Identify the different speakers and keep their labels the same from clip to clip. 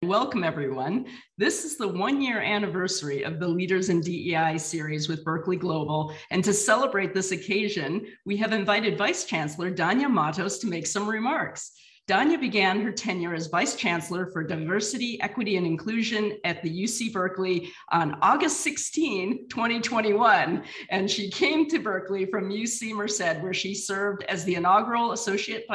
Speaker 1: Welcome, everyone. This is the one-year anniversary of the Leaders in DEI series with Berkeley Global. And to celebrate this occasion, we have invited Vice Chancellor Dania Matos to make some remarks. Dania began her tenure as Vice Chancellor for Diversity, Equity, and Inclusion at the UC Berkeley on August 16, 2021. And she came to Berkeley from UC Merced, where she served as the inaugural Associate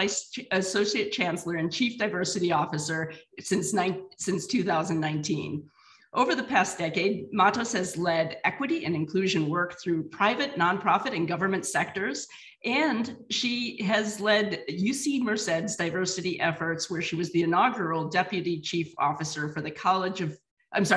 Speaker 1: Chancellor and Chief Diversity Officer since 2019. Over the past decade, Matos has led equity and inclusion work through private, nonprofit, and government sectors. And she has led UC Merced's diversity efforts, where she was the inaugural Deputy Chief Officer for the College of, is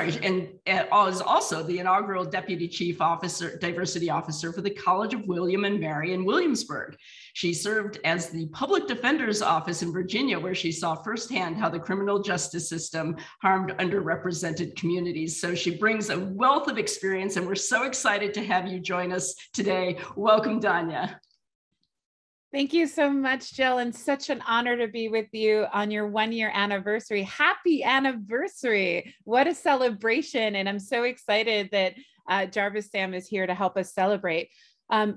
Speaker 1: also the inaugural Deputy Chief Officer, Diversity Officer for the College of William and Mary in Williamsburg. She served as the Public Defender's Office in Virginia, where she saw firsthand how the criminal justice system harmed underrepresented communities. So she brings a wealth of experience, and we're so excited to have you join us today. Welcome, Dania.
Speaker 2: Thank you so much, Jill, and such an honor to be with you on your one-year anniversary. Happy anniversary. What a celebration. And I'm so excited that Jarvis Sam is here to help us celebrate.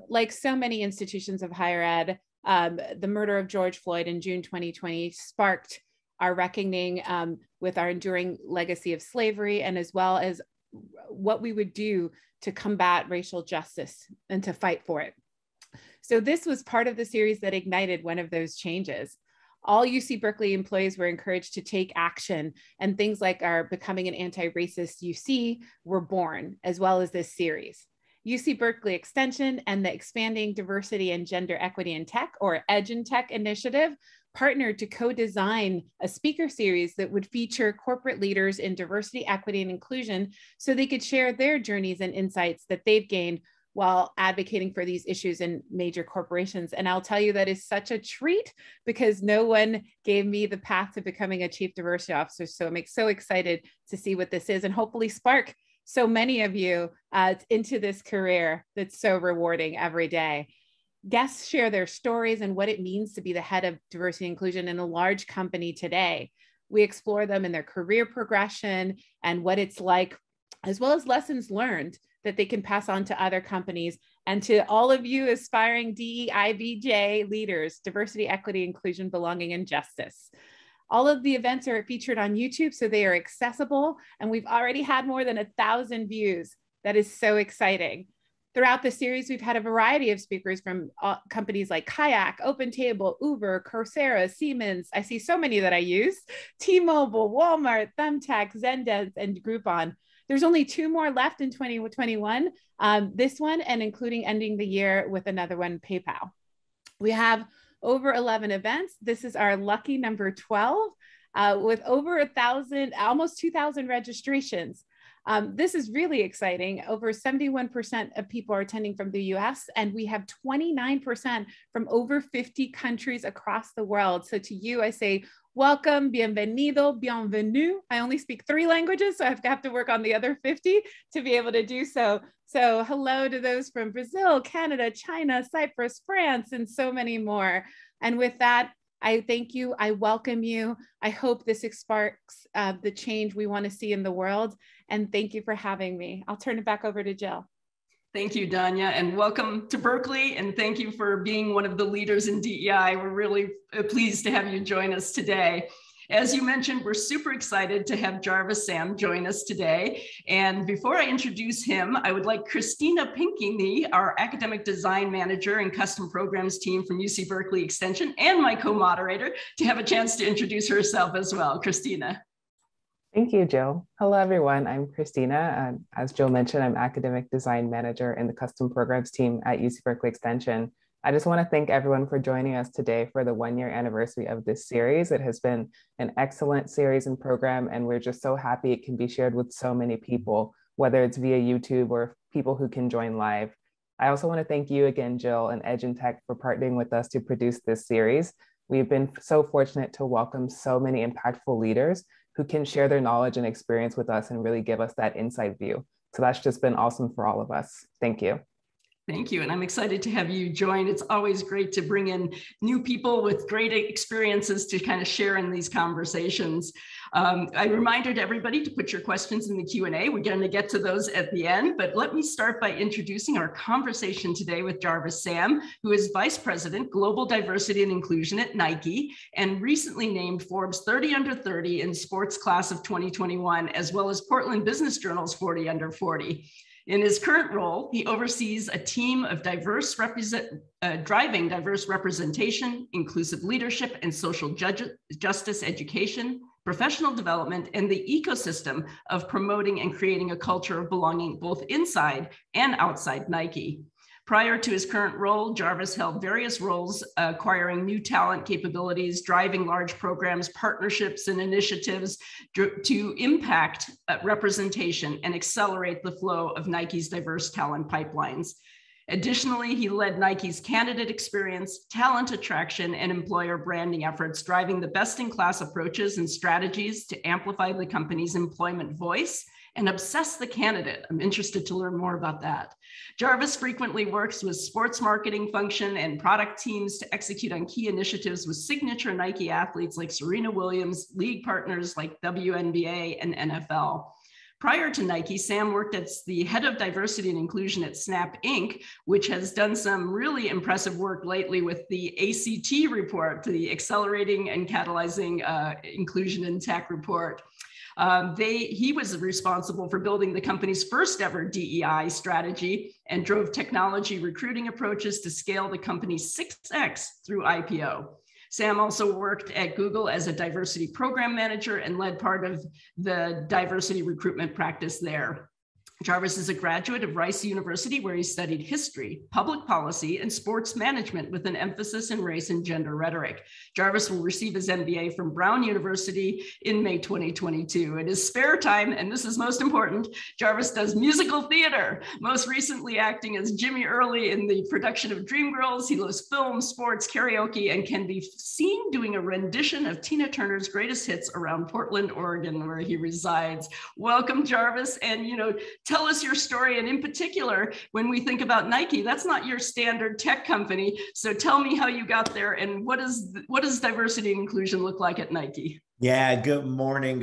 Speaker 2: Like so many institutions of higher ed, the murder of George Floyd in June 2020 sparked our reckoning with our enduring legacy of slavery, and as well as what we would do to combat racial justice and to fight for it. So this was part of the series that ignited one of those changes. All UC Berkeley employees were encouraged to take action, and things like our Becoming an Anti-Racist UC were born, as well as this series. UC Berkeley Extension and the Expanding Diversity and Gender Equity in Tech, or EDGE in Tech initiative, partnered to co-design a speaker series that would feature corporate leaders in diversity, equity, and inclusion so they could share their journeys and insights that they've gained while advocating for these issues in major corporations. And I'll tell you, that is such a treat, because no one gave me the path to becoming a Chief Diversity Officer. So I'm so excited to see what this is, and hopefully spark so many of you into this career that's so rewarding every day. Guests share their stories and what it means to be the head of diversity and inclusion in a large company today. We explore them in their career progression and what it's like, as well as lessons learned that they can pass on to other companies, and to all of you aspiring DEIBJ leaders, diversity, equity, inclusion, belonging, and justice. All of the events are featured on YouTube, so they are accessible, and we've already had more than 1,000 views. That is so exciting. Throughout the series, we've had a variety of speakers from companies like Kayak, OpenTable, Uber, Coursera, Siemens. I see so many that I use, T-Mobile, Walmart, Thumbtack, Zendesk, and Groupon. There's only 2 more left in 2021, this one, and including ending the year with another one, PayPal. We have over 11 events. This is our lucky number 12 with over 1,000, almost 2,000 registrations. This is really exciting. Over 71% of people are attending from the US, and we have 29% from over 50 countries across the world. So to you, I say, welcome, bienvenido, bienvenue. I only speak 3 languages, so I have to work on the other 50 to be able to do so. So hello to those from Brazil, Canada, China, Cyprus, France, and so many more. And with that, I thank you, I welcome you. I hope this sparks the change we want to see in the world. And thank you for having me. I'll turn it back over to Jill.
Speaker 1: Thank you, Dania, and welcome to Berkeley, and thank you for being one of the leaders in DEI. We're really pleased to have you join us today. As you mentioned, we're super excited to have Jarvis Sam join us today. And before I introduce him, I would like Christina Pinckney, our Academic Design Manager and Custom Programs team from UC Berkeley Extension, and my co-moderator, to have a chance to introduce herself as well. Christina.
Speaker 3: Thank you, Jill. Hello, everyone. I'm Christina. As Jill mentioned, I'm Academic Design Manager in the Custom Programs team at UC Berkeley Extension. I just want to thank everyone for joining us today for the one-year anniversary of this series. It has been an excellent series and program, and we're just so happy it can be shared with so many people, whether it's via YouTube or people who can join live. I also want to thank you again, Jill, and EDGE in Tech for partnering with us to produce this series. We've been so fortunate to welcome so many impactful leaders who can share their knowledge and experience with us and really give us that inside view. So that's just been awesome for all of us. Thank you.
Speaker 1: Thank you. And I'm excited to have you join. It's always great to bring in new people with great experiences to kind of share in these conversations. I reminded everybody to put your questions in the Q&A. We're going to get to those at the end, but let me start by introducing our conversation today with Jarvis Sam, who is Vice President, Global Diversity and Inclusion at Nike, and recently named Forbes 30 Under 30 in Sports Class of 2021, as well as Portland Business Journal's 40 Under 40. In his current role, he oversees a team of driving diverse representation, inclusive leadership, and social justice education, professional development, and the ecosystem of promoting and creating a culture of belonging both inside and outside Nike. Prior to his current role, Jarvis held various roles, acquiring new talent capabilities, driving large programs, partnerships, and initiatives to impact representation and accelerate the flow of Nike's diverse talent pipelines. Additionally, he led Nike's candidate experience, talent attraction, and employer branding efforts, driving the best-in-class approaches and strategies to amplify the company's employment voice and obsess the candidate. I'm interested to learn more about that. Jarvis frequently works with sports marketing function and product teams to execute on key initiatives with signature Nike athletes like Serena Williams, league partners like WNBA and NFL. Prior to Nike, Sam worked as the head of diversity and inclusion at Snap Inc., which has done some really impressive work lately with the ACT report, the Accelerating and Catalyzing Inclusion in Tech report. He was responsible for building the company's first ever DEI strategy and drove technology recruiting approaches to scale the company 6x through IPO. Sam also worked at Google as a diversity program manager and led part of the diversity recruitment practice there. Jarvis is a graduate of Rice University, where he studied history, public policy, and sports management with an emphasis in race and gender rhetoric. Jarvis will receive his MBA from Brown University in May 2022. In his spare time, and this is most important, Jarvis does musical theater, most recently acting as Jimmy Early in the production of Dreamgirls. He loves film, sports, karaoke, and can be seen doing a rendition of Tina Turner's greatest hits around Portland, Oregon, where he resides. Welcome, Jarvis. And, tell us your story. And in particular, when we think about Nike, that's not your standard tech company. So tell me how you got there and what does diversity and inclusion look like at Nike?
Speaker 4: Yeah, good morning,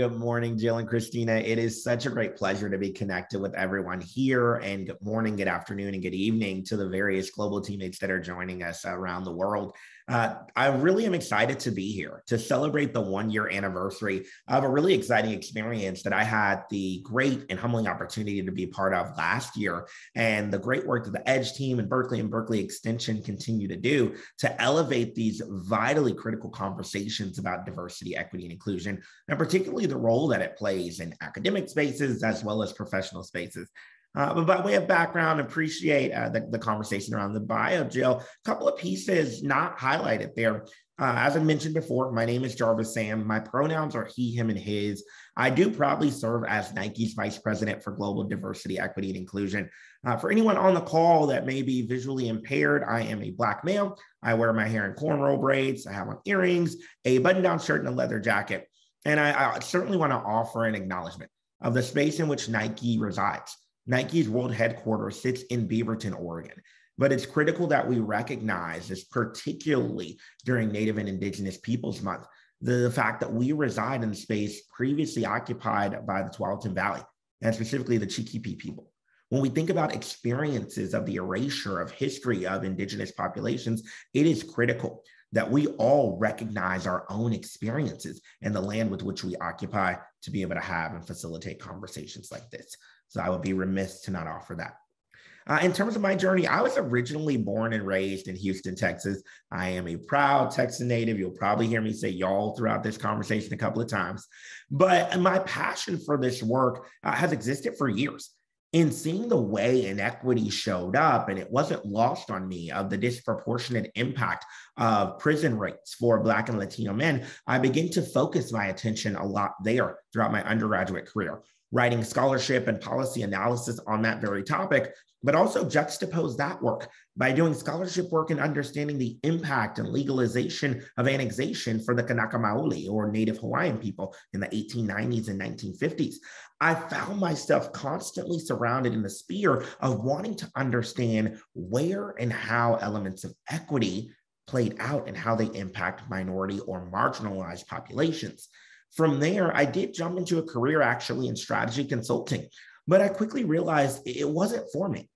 Speaker 4: Jill and Christina. It is such a great pleasure to be connected with everyone here, and good morning, good afternoon, and good evening to the various global teammates that are joining us around the world. I really am excited to be here to celebrate the 1-year anniversary of a really exciting experience that I had the great and humbling opportunity to be part of last year, and the great work that the EDGE team and Berkeley Extension continue to do to elevate these vitally critical conversations about diversity, equity, and inclusion, and particularly the role that it plays in academic spaces as well as professional spaces. But by way of background, appreciate the conversation around the bio, Jill. A couple of pieces not highlighted there. As I mentioned before, my name is Jarvis Sam. My pronouns are he, him, and his. I do proudly serve as Nike's Vice President for Global Diversity, Equity, and Inclusion. For anyone on the call that may be visually impaired, I am a Black male. I wear my hair in cornrow braids. I have on earrings, a button-down shirt, and a leather jacket. And I certainly want to offer an acknowledgement of the space in which Nike resides. Nike's world headquarters sits in Beaverton, Oregon, but it's critical that we recognize this, particularly during Native and Indigenous Peoples Month, the fact that we reside in space previously occupied by the Tualatin Valley, and specifically the Chiquipi people. When we think about experiences of the erasure of history of Indigenous populations, it is critical that we all recognize our own experiences and the land with which we occupy to be able to have and facilitate conversations like this. So I would be remiss to not offer that. In terms of my journey, I was originally born and raised in Houston, Texas. I am a proud Texan native. You'll probably hear me say y'all throughout this conversation a couple of times. But my passion for this work has existed for years. In seeing the way inequity showed up, and it wasn't lost on me, of the disproportionate impact of prison rates for Black and Latino men, I began to focus my attention a lot there throughout my undergraduate career, writing scholarship and policy analysis on that very topic, but also juxtapose that work by doing scholarship work and understanding the impact and legalization of annexation for the Kanaka Maoli, or Native Hawaiian people, in the 1890s and 1950s. I found myself constantly surrounded in the sphere of wanting to understand where and how elements of equity played out and how they impact minority or marginalized populations. From there, I did jump into a career actually in strategy consulting, but I quickly realized it wasn't for me.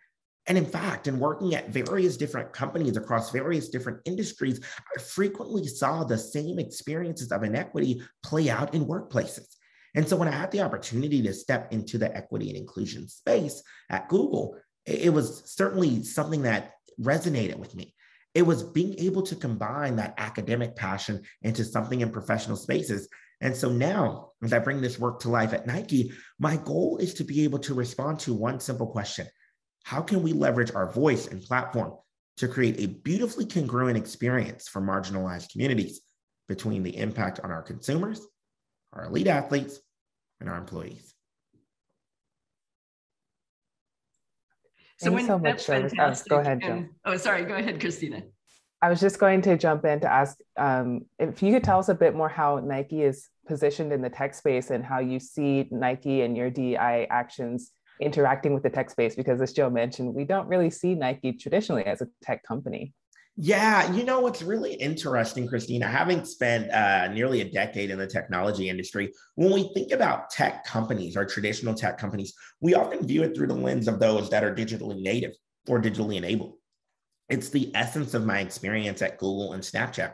Speaker 4: And in fact, in working at various different companies across various different industries, I frequently saw the same experiences of inequity play out in workplaces. And so when I had the opportunity to step into the equity and inclusion space at Google, it was certainly something that resonated with me. It was being able to combine that academic passion into something in professional spaces. And so now, as I bring this work to life at Nike, my goal is to be able to respond to one simple question: how can we leverage our voice and platform to create a beautifully congruent experience for marginalized communities between the impact on our consumers, our elite athletes, and our employees?
Speaker 1: So
Speaker 3: Thanks so much, Jarvis. Go ahead, Jill.
Speaker 1: Sorry, go ahead, Christina.
Speaker 3: I was just going to jump in to ask if you could tell us a bit more how Nike is positioned in the tech space and how you see Nike and your DEI actions interacting with the tech space, because as Jill mentioned, we don't really see Nike traditionally as a tech company.
Speaker 4: Yeah, what's really interesting, Christina, having spent nearly a decade in the technology industry, when we think about tech companies or traditional tech companies, we often view it through the lens of those that are digitally native or digitally enabled. It's the essence of my experience at Google and Snapchat.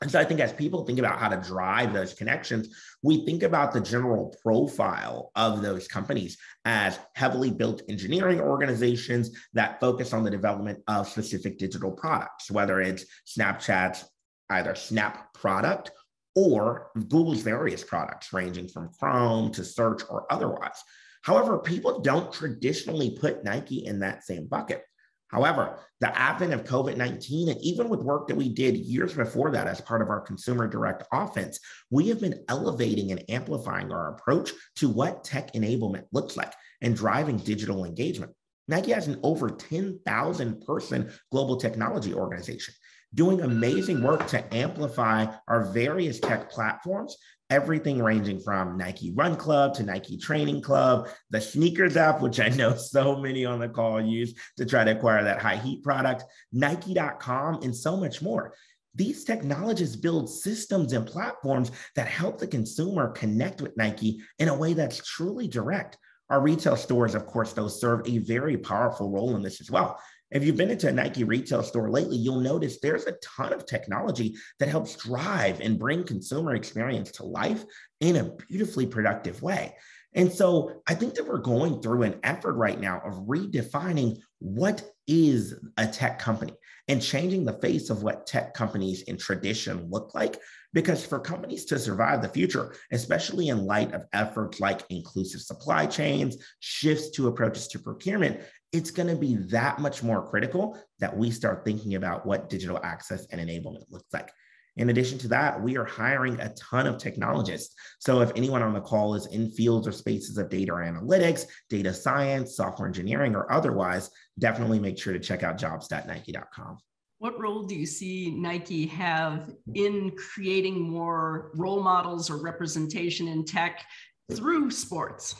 Speaker 4: And so I think as people think about how to drive those connections, we think about the general profile of those companies as heavily built engineering organizations that focus on the development of specific digital products, whether it's Snapchat's either Snap product or Google's various products, ranging from Chrome to search or otherwise. However, people don't traditionally put Nike in that same bucket. However, the advent of COVID-19, and even with work that we did years before that as part of our consumer direct offense, we have been elevating and amplifying our approach to what tech enablement looks like and driving digital engagement. Nike has an over 10,000 person global technology organization doing amazing work to amplify our various tech platforms, everything ranging from Nike Run Club to Nike Training Club, the sneakers app, which I know so many on the call use to try to acquire that high heat product, Nike.com, and so much more. These technologies build systems and platforms that help the consumer connect with Nike in a way that's truly direct. Our retail stores, of course, those serve a very powerful role in this as well. If you've been into a Nike retail store lately, you'll notice there's a ton of technology that helps drive and bring consumer experience to life in a beautifully productive way. And so I think that we're going through an effort right now of redefining what is a tech company and changing the face of what tech companies in tradition look like. Because for companies to survive the future, especially in light of efforts like inclusive supply chains, shifts to approaches to procurement, it's going to be that much more critical that we start thinking about what digital access and enablement looks like. In addition to that, we are hiring a ton of technologists. So if anyone on the call is in fields or spaces of data analytics, data science, software engineering, or otherwise, definitely make sure to check out jobs.nike.com.
Speaker 1: What role do you see Nike have in creating more role models or representation in tech through sports?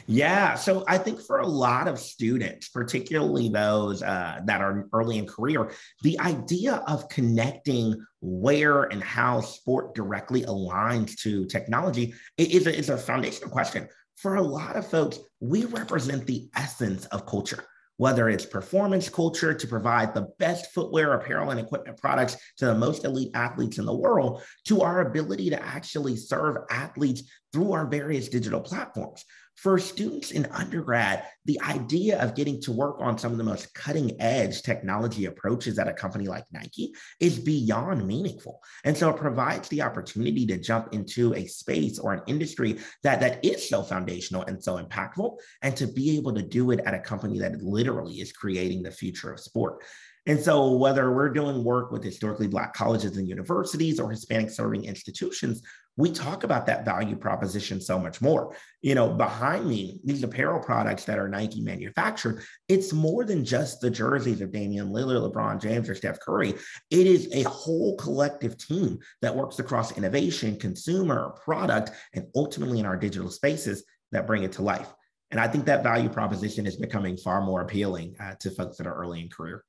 Speaker 4: Yeah, so I think for a lot of students, particularly those that are early in career, the idea of connecting where and how sport directly aligns to technology is a foundational question. For a lot of folks, we represent the essence of culture, whether it's performance culture to provide the best footwear, apparel, and equipment products to the most elite athletes in the world, to our ability to actually serve athletes through our various digital platforms. For students in undergrad, the idea of getting to work on some of the most cutting edge technology approaches at a company like Nike is beyond meaningful. And so it provides the opportunity to jump into a space or an industry that is so foundational and so impactful, and to be able to do it at a company that literally is creating the future of sport. And so whether we're doing work with historically Black colleges and universities or Hispanic serving institutions, we talk about that value proposition so much more. Behind me, these apparel products that are Nike manufactured, it's more than just the jerseys of Damian Lillard, LeBron James, or Steph Curry. It is a whole collective team that works across innovation, consumer, product, and ultimately in our digital spaces that bring it to life. And I think that value proposition is becoming far more appealing to folks that are early in career.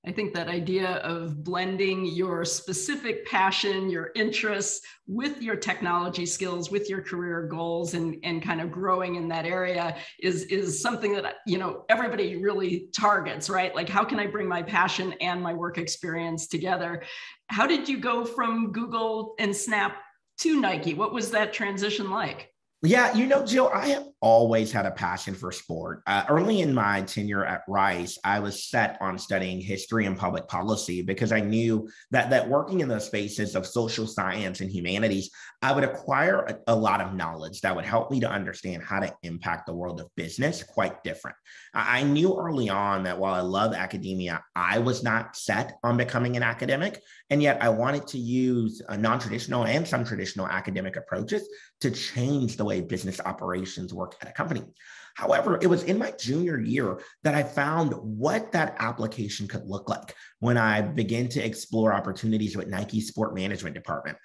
Speaker 1: I think that idea of blending your specific passion, your interests with your technology skills, with your career goals, and kind of growing in that area is something that, everybody really targets, right? Like, how can I bring my passion and my work experience together? How did you go from Google and Snap to Nike? What was that transition like?
Speaker 4: Yeah, Jill, I have always had a passion for sport. Early in my tenure at Rice, I was set on studying history and public policy because I knew that working in those spaces of social science and humanities, I would acquire a lot of knowledge that would help me to understand how to impact the world of business quite different. I knew early on that while I love academia, I was not set on becoming an academic, and yet I wanted to use non-traditional and some traditional academic approaches to change the way business operations work at a company. However, it was in my junior year that I found what that application could look like when I began to explore opportunities with Nike's sport management department.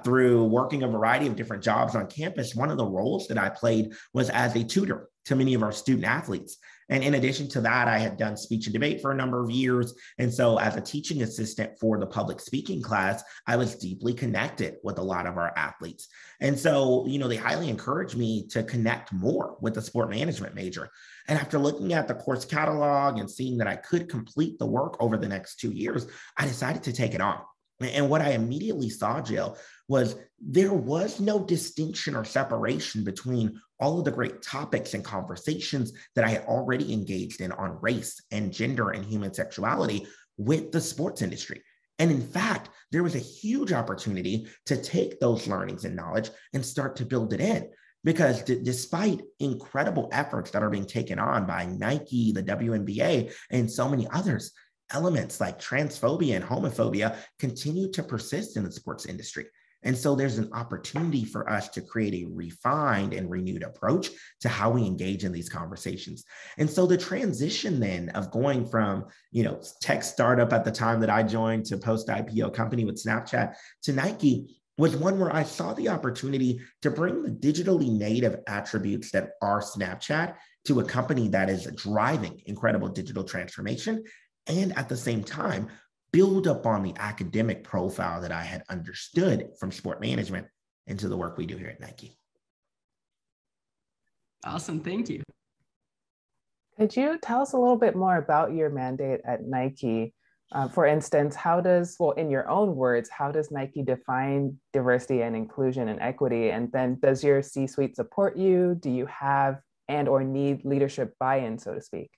Speaker 4: Through working a variety of different jobs on campus, one of the roles that I played was as a tutor to many of our student athletes. And in addition to that, I had done speech and debate for a number of years. And so as a teaching assistant for the public speaking class, I was deeply connected with a lot of our athletes. And so, they highly encouraged me to connect more with the sport management major. And after looking at the course catalog and seeing that I could complete the work over the next 2 years, I decided to take it on. And what I immediately saw, Jill, was there was no distinction or separation between all of the great topics and conversations that I had already engaged in on race and gender and human sexuality with the sports industry. And in fact, there was a huge opportunity to take those learnings and knowledge and start to build it in. Because despite incredible efforts that are being taken on by Nike, the WNBA, and so many others, elements like transphobia and homophobia continue to persist in the sports industry. And so there's an opportunity for us to create a refined and renewed approach to how we engage in these conversations. And so the transition then of going from, tech startup at the time that I joined to post-IPO company with Snapchat to Nike was one where I saw the opportunity to bring the digitally native attributes that are Snapchat to a company that is driving incredible digital transformation, and at the same time, build up on the academic profile that I had understood from sport management into the work we do here at Nike.
Speaker 1: Awesome, thank you.
Speaker 3: Could you tell us a little bit more about your mandate at Nike? For instance, in your own words, how does Nike define diversity and inclusion and equity? And then does your C-suite support you? Do you have and or need leadership buy-in, so to speak?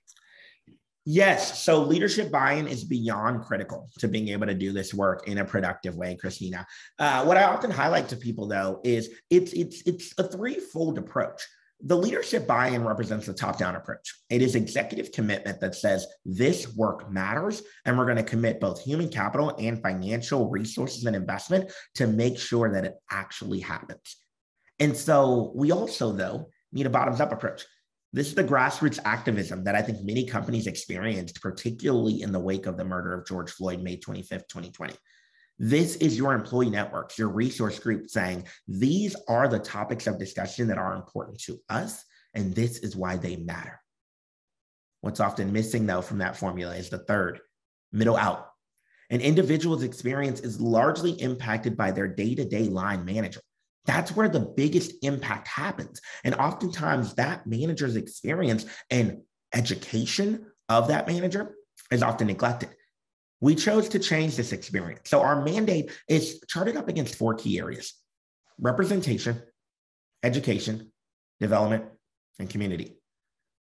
Speaker 4: Yes. So leadership buy-in is beyond critical to being able to do this work in a productive way, Christina. What I often highlight to people, though, is it's a threefold approach. The leadership buy-in represents the top-down approach. It is executive commitment that says this work matters, and we're going to commit both human capital and financial resources and investment to make sure that it actually happens. And so we also, though, need a bottoms-up approach. This is the grassroots activism that I think many companies experienced, particularly in the wake of the murder of George Floyd, May 25th, 2020. This is your employee networks, your resource group saying, these are the topics of discussion that are important to us, and this is why they matter. What's often missing, though, from that formula is the third, middle out. An individual's experience is largely impacted by their day-to-day line manager. That's where the biggest impact happens. And oftentimes that manager's experience and education of that manager is often neglected. We chose to change this experience. So our mandate is charted up against 4 key areas: representation, education, development, and community.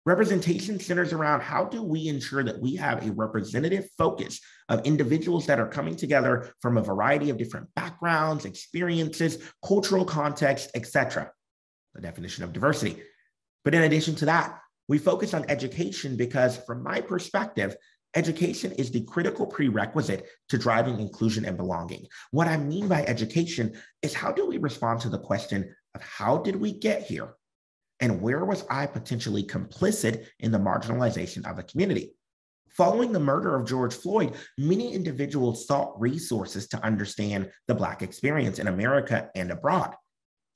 Speaker 4: Representation centers around how do we ensure that we have a representative focus of individuals that are coming together from a variety of different backgrounds, experiences, cultural contexts, etc. The definition of diversity. But in addition to that, we focus on education because from my perspective, Education is the critical prerequisite to driving inclusion and belonging. What I mean by education is, how do we respond to the question of how did we get here? And where was I potentially complicit in the marginalization of a community? Following the murder of George Floyd, many individuals sought resources to understand the Black experience in America and abroad.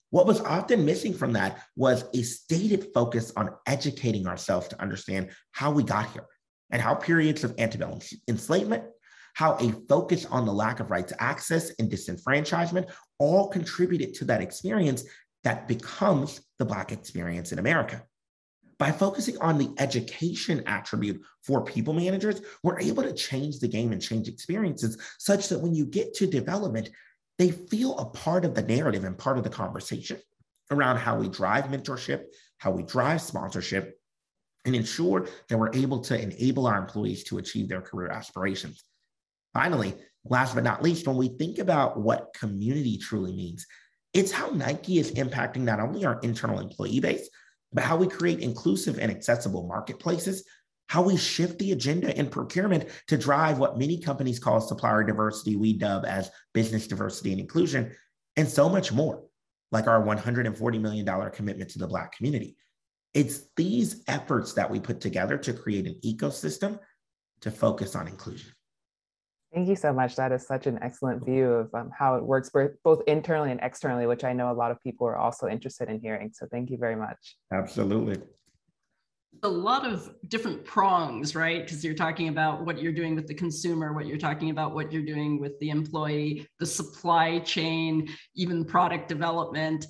Speaker 4: What was often missing from that was a stated focus on educating ourselves to understand how we got here, and how periods of antebellum enslavement, how a focus on the lack of right to access and disenfranchisement all contributed to that experience that becomes the Black experience in America. By focusing on the education attribute for people managers, we're able to change the game and change experiences such that when you get to development, they feel a part of the narrative and part of the conversation around how we drive mentorship, how we drive sponsorship, and ensure that we're able to enable our employees to achieve their career aspirations. Finally, last but not least, when we think about what community truly means, it's how Nike is impacting not only our internal employee base, but how we create inclusive and accessible marketplaces, how we shift the agenda in procurement to drive what many companies call supplier diversity, we dub as business diversity and inclusion, and so much more, like our $140 million commitment to the Black community. It's these efforts that we put together to create an ecosystem to focus on inclusion.
Speaker 3: Thank you so much. That is such an excellent view of how it works both internally and externally, which I know a lot of people are also interested in hearing. So thank you very much.
Speaker 4: Absolutely.
Speaker 1: A lot of different prongs, right? Because you're talking about what you're doing with the consumer, what you're talking about, what you're doing with the employee, the supply chain, even product development.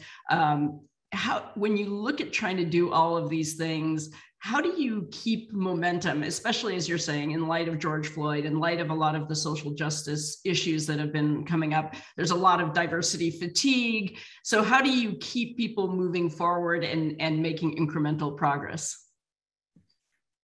Speaker 1: When you look at trying to do all of these things, how do you keep momentum, especially as you're saying, in light of George Floyd, in light of a lot of the social justice issues that have been coming up? There's a lot of diversity fatigue. So how do you keep people moving forward and making incremental progress?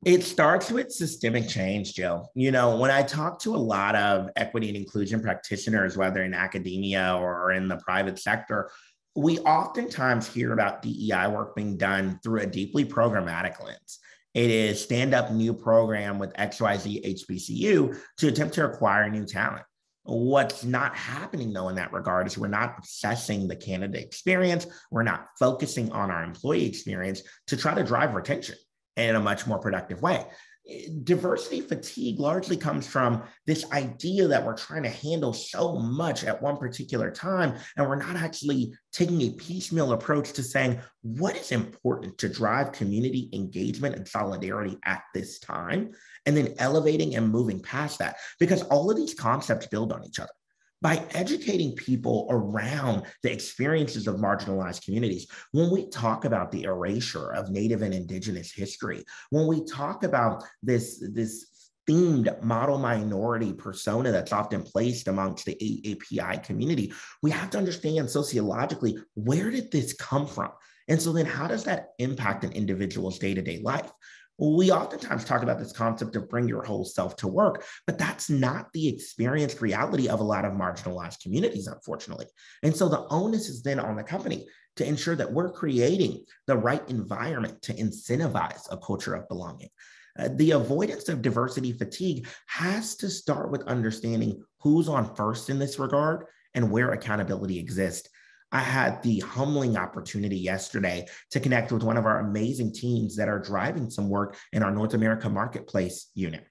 Speaker 4: It starts with systemic change, Jill. You know, when I talk to a lot of equity and inclusion practitioners, whether in academia or in the private sector, we oftentimes hear about DEI work being done through a deeply programmatic lens. It is stand up new program with XYZ HBCU to attempt to acquire new talent. What's not happening, though, in that regard is we're not assessing the candidate experience. We're not focusing on our employee experience to try to drive retention in a much more productive way. Diversity fatigue largely comes from this idea that we're trying to handle so much at one particular time, and we're not actually taking a piecemeal approach to saying what is important to drive community engagement and solidarity at this time, and then elevating and moving past that, because all of these concepts build on each other. By educating people around the experiences of marginalized communities, when we talk about the erasure of Native and Indigenous history, when we talk about this themed model minority persona that's often placed amongst the AAPI community, we have to understand sociologically, where did this come from? And so then how does that impact an individual's day-to-day life? We oftentimes talk about this concept of bring your whole self to work, but that's not the experienced reality of a lot of marginalized communities, unfortunately. And so the onus is then on the company to ensure that we're creating the right environment to incentivize a culture of belonging. The avoidance of diversity fatigue has to start with understanding who's on first in this regard and where accountability exists. I had the humbling opportunity yesterday to connect with one of our amazing teams that are driving some work in our North America Marketplace unit.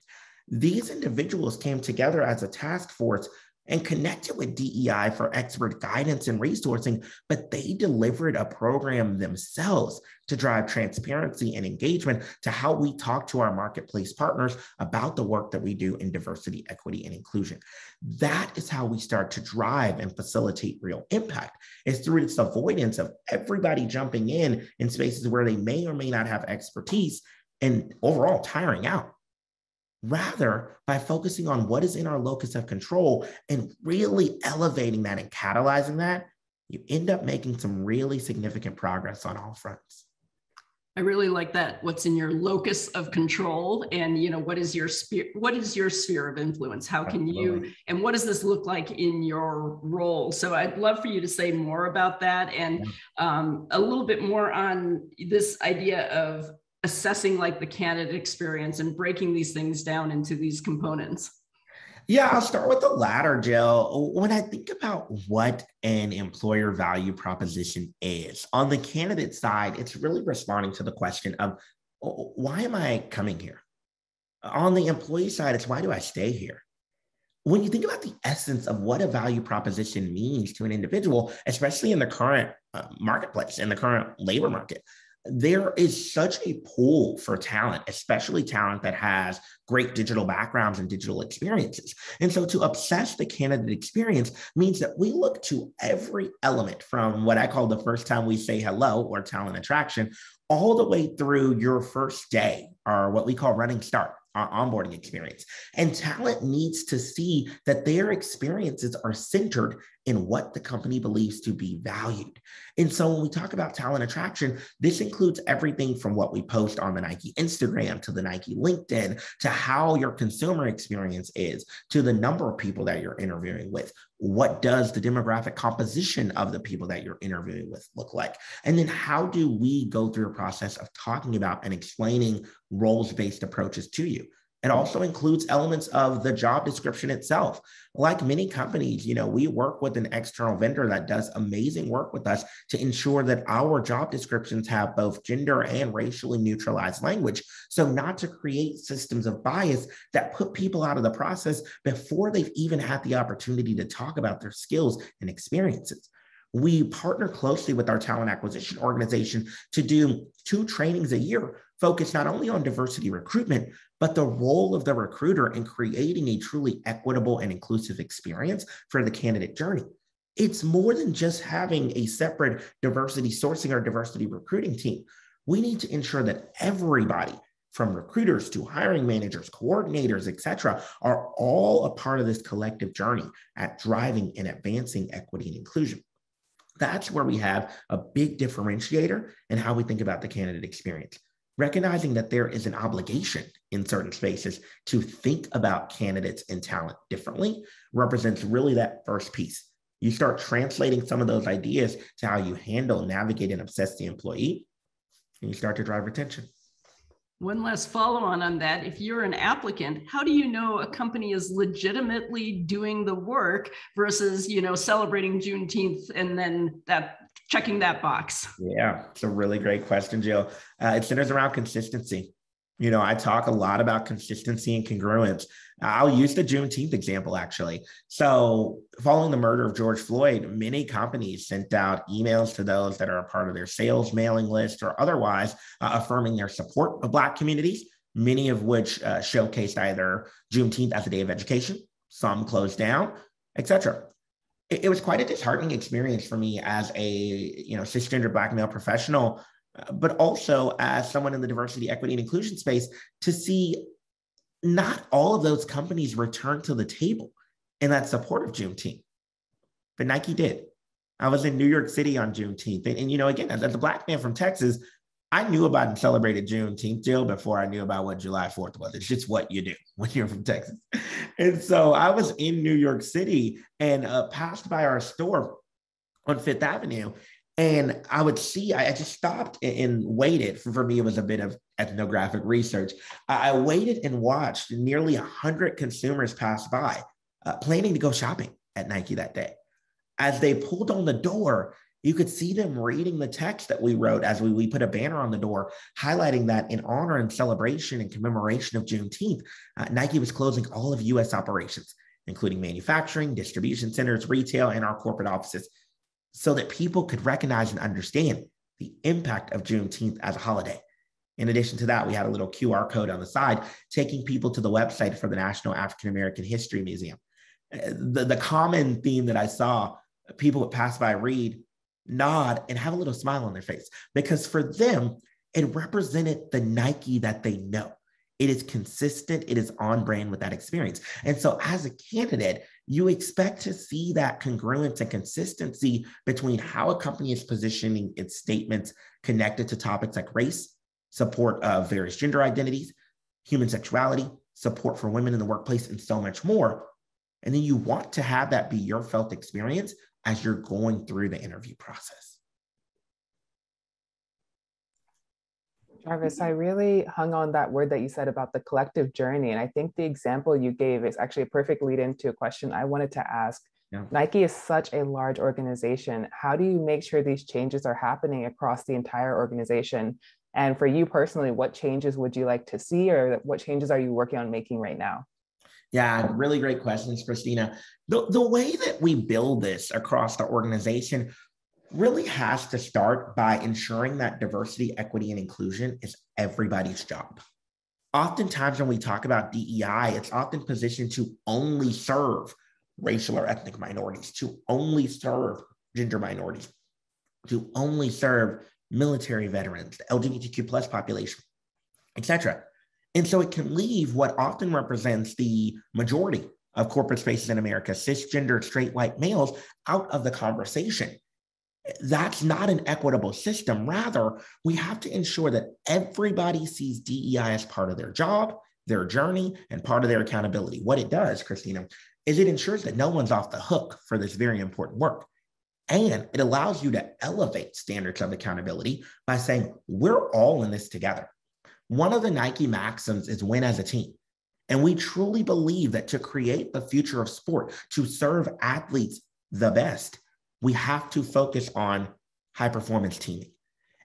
Speaker 4: These individuals came together as a task force and connected with DEI for expert guidance and resourcing, but they delivered a program themselves to drive transparency and engagement to how we talk to our marketplace partners about the work that we do in diversity, equity, and inclusion. That is how we start to drive and facilitate real impact. It's through this avoidance of everybody jumping in spaces where they may or may not have expertise and overall tiring out. Rather, by focusing on what is in our locus of control and really elevating that and catalyzing that, you end up making some really significant progress on all fronts.
Speaker 1: I really like that. What's in your locus of control, and what is your sphere of influence? How can you, and what does this look like in your role? So I'd love for you to say more about that, and a little bit more on this idea of assessing like the candidate experience and breaking these things down into these components?
Speaker 4: Yeah, I'll start with the latter, Jill. When I think about what an employer value proposition is, on the candidate side, it's really responding to the question of, why am I coming here? On the employee side, it's why do I stay here? When you think about the essence of what a value proposition means to an individual, especially in the current marketplace, in the current labor market, there is such a pool for talent, especially talent that has great digital backgrounds and digital experiences. And so to obsess the candidate experience means that we look to every element from what I call the first time we say hello or talent attraction, all the way through your first day, or what we call running start, our onboarding experience. And talent needs to see that their experiences are centered in what the company believes to be valued. And so when we talk about talent attraction, this includes everything from what we post on the Nike Instagram to the Nike LinkedIn, to how your consumer experience is, to the number of people that you're interviewing with. What does the demographic composition of the people that you're interviewing with look like? And then how do we go through a process of talking about and explaining roles-based approaches to you? It also includes elements of the job description itself. Like many companies, we work with an external vendor that does amazing work with us to ensure that our job descriptions have both gender and racially neutralized language. So not to create systems of bias that put people out of the process before they've even had the opportunity to talk about their skills and experiences. We partner closely with our talent acquisition organization to do 2 trainings a year, focused not only on diversity recruitment, but the role of the recruiter in creating a truly equitable and inclusive experience for the candidate journey. It's more than just having a separate diversity sourcing or diversity recruiting team. We need to ensure that everybody, from recruiters to hiring managers, coordinators, et cetera, are all a part of this collective journey at driving and advancing equity and inclusion. That's where we have a big differentiator in how we think about the candidate experience. Recognizing that there is an obligation in certain spaces to think about candidates and talent differently represents really that first piece. You start translating some of those ideas to how you handle, navigate, and obsess the employee, and you start to drive retention.
Speaker 1: One last follow-on that. If you're an applicant, how do you know a company is legitimately doing the work versus, celebrating Juneteenth and then checking that box?
Speaker 4: Yeah, it's a really great question, Jill. It centers around consistency. I talk a lot about consistency and congruence. I'll use the Juneteenth example, actually. So following the murder of George Floyd, many companies sent out emails to those that are a part of their sales mailing list or otherwise affirming their support of Black communities, many of which showcased either Juneteenth as a day of education, some closed down, etc. It was quite a disheartening experience for me as a cisgender Black male professional, but also as someone in the diversity, equity, and inclusion space, to see not all of those companies return to the table in that support of Juneteenth. But Nike did. I was in New York City on Juneteenth. And again, as a Black man from Texas, I knew about and celebrated Juneteenth, Jill, before I knew about what July 4th was. It's just what you do when you're from Texas. And so I was in New York City and passed by our store on Fifth Avenue. And I would see, I just stopped and waited. For me, it was a bit of ethnographic research. I waited and watched nearly 100 consumers pass by, planning to go shopping at Nike that day. As they pulled on the door, you could see them reading the text that we wrote as we put a banner on the door, highlighting that in honor and celebration and commemoration of Juneteenth, Nike was closing all of U.S. operations, including manufacturing, distribution centers, retail, and our corporate offices, so that people could recognize and understand the impact of Juneteenth as a holiday. In addition to that, we had a little QR code on the side taking people to the website for the National African American History Museum. The common theme that I saw, people would pass by, read, nod, and have a little smile on their face, because for them, it represented the Nike that they know. It is consistent, it is on brand with that experience. And so as a candidate, you expect to see that congruence and consistency between how a company is positioning its statements connected to topics like race, support of various gender identities, human sexuality, support for women in the workplace, and so much more. And then you want to have that be your felt experience as you're going through the interview process.
Speaker 3: Jarvis, I really hung on that word that you said about the collective journey. And I think the example you gave is actually a perfect lead into a question I wanted to ask. Yeah. Nike is such a large organization. How do you make sure these changes are happening across the entire organization? And for you personally, what changes would you like to see, or what changes are you working on making right now?
Speaker 4: Yeah, really great questions, Christina. The way that we build this across the organization really has to start by ensuring that diversity, equity, and inclusion is everybody's job. Oftentimes when we talk about DEI, it's often positioned to only serve racial or ethnic minorities, to only serve gender minorities, to only serve military veterans, the LGBTQ plus population, etc. And so it can leave what often represents the majority of corporate spaces in America, cisgender, straight white males, out of the conversation. That's not an equitable system. Rather, we have to ensure that everybody sees DEI as part of their job, their journey, and part of their accountability. What it does, Christina, is it ensures that no one's off the hook for this very important work. And it allows you to elevate standards of accountability by saying, we're all in this together. One of the Nike maxims is win as a team. And we truly believe that to create the future of sport, to serve athletes the best, we have to focus on high performance teaming.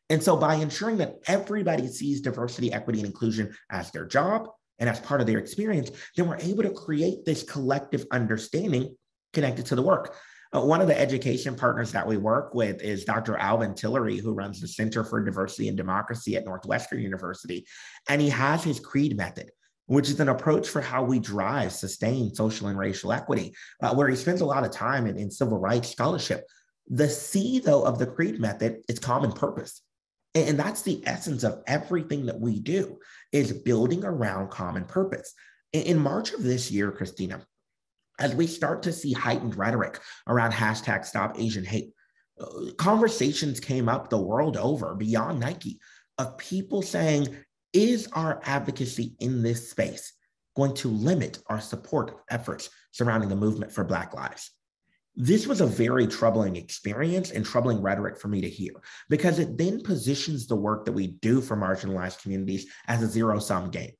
Speaker 4: And so by ensuring that everybody sees diversity, equity, and inclusion as their job and as part of their experience, then we're able to create this collective understanding connected to the work. One of the education partners that we work with is Dr. Alvin Tillery, who runs the Center for Diversity and Democracy at Northwestern University. And he has his CREED method, which is an approach for how we drive sustained social and racial equity, where he spends a lot of time in civil rights scholarship. The C, though, of the CREED method is common purpose. And that's the essence of everything that we do, is building around common purpose. In March of this year, Christina, as we start to see heightened rhetoric around hashtag Stop Asian Hate, conversations came up the world over beyond Nike of people saying, is our advocacy in this space going to limit our support efforts surrounding the movement for Black lives? This was a very troubling experience and troubling rhetoric for me to hear, because it then positions the work that we do for marginalized communities as a zero-sum game.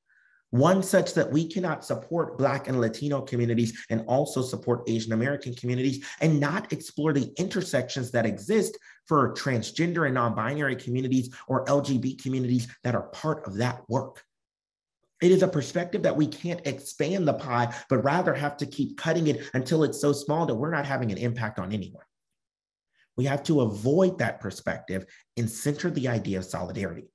Speaker 4: One such that we cannot support Black and Latino communities and also support Asian American communities and not explore the intersections that exist for transgender and non-binary communities or LGBT communities that are part of that work. It is a perspective that we can't expand the pie, but rather have to keep cutting it until it's so small that we're not having an impact on anyone. We have to avoid that perspective and center the idea of solidarity.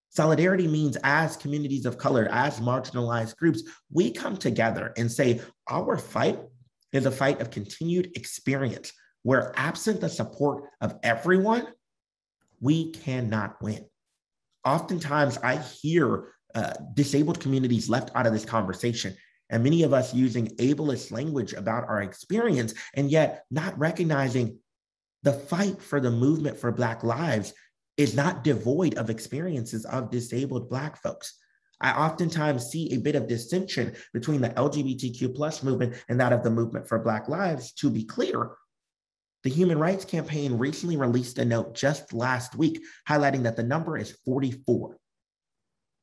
Speaker 4: Solidarity means, as communities of color, as marginalized groups, we come together and say, our fight is a fight of continued experience, where absent the support of everyone, we cannot win. Oftentimes, I hear disabled communities left out of this conversation, and many of us using ableist language about our experience, and yet not recognizing the fight for the movement for Black lives is not devoid of experiences of disabled Black folks. I oftentimes see a bit of dissension between the LGBTQ plus movement and that of the movement for Black lives. To be clear, the Human Rights Campaign recently released a note just last week highlighting that the number is 44.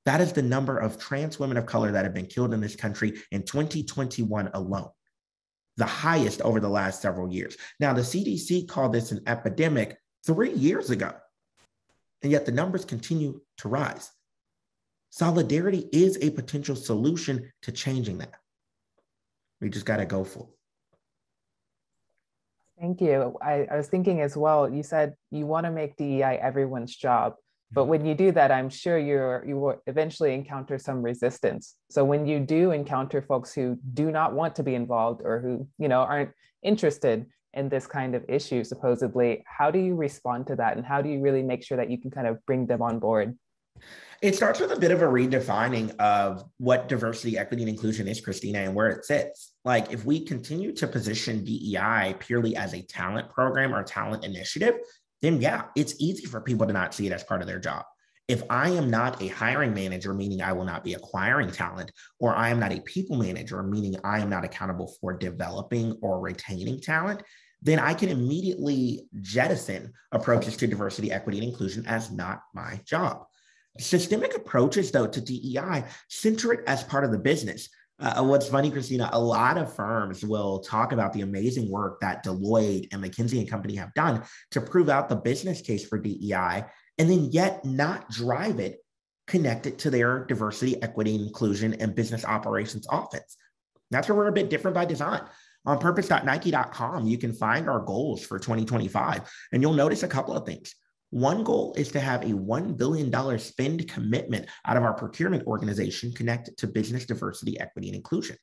Speaker 4: That is the number of trans women of color that have been killed in this country in 2021 alone, the highest over the last several years. Now, the CDC called this an epidemic 3 years ago, and yet the numbers continue to rise. Solidarity is a potential solution to changing that. We just got to go for it.
Speaker 3: Thank you. I was thinking as well, you said you want to make DEI everyone's job, but when you do that, I'm sure you will eventually encounter some resistance. So when you do encounter folks who do not want to be involved, or who aren't interested in this kind of issue, supposedly, how do you respond to that? And how do you really make sure that you can kind of bring them on board?
Speaker 4: It starts with a bit of a redefining of what diversity, equity, and inclusion is, Christina, and where it sits. Like, if we continue to position DEI purely as a talent program or talent initiative, then yeah, it's easy for people to not see it as part of their job. If I am not a hiring manager, meaning I will not be acquiring talent, or I am not a people manager, meaning I am not accountable for developing or retaining talent, then I can immediately jettison approaches to diversity, equity, and inclusion as not my job. Systemic approaches, though, to DEI center it as part of the business. What's funny, Christina, a lot of firms will talk about the amazing work that Deloitte and McKinsey and Company have done to prove out the business case for DEI, and then yet not drive it, connect it to their diversity, equity, inclusion, and business operations offense. That's where we're a bit different by design. On purpose.nike.com, you can find our goals for 2025, and you'll notice a couple of things. One goal is to have a $1 billion spend commitment out of our procurement organization connected to business diversity, equity, and inclusion.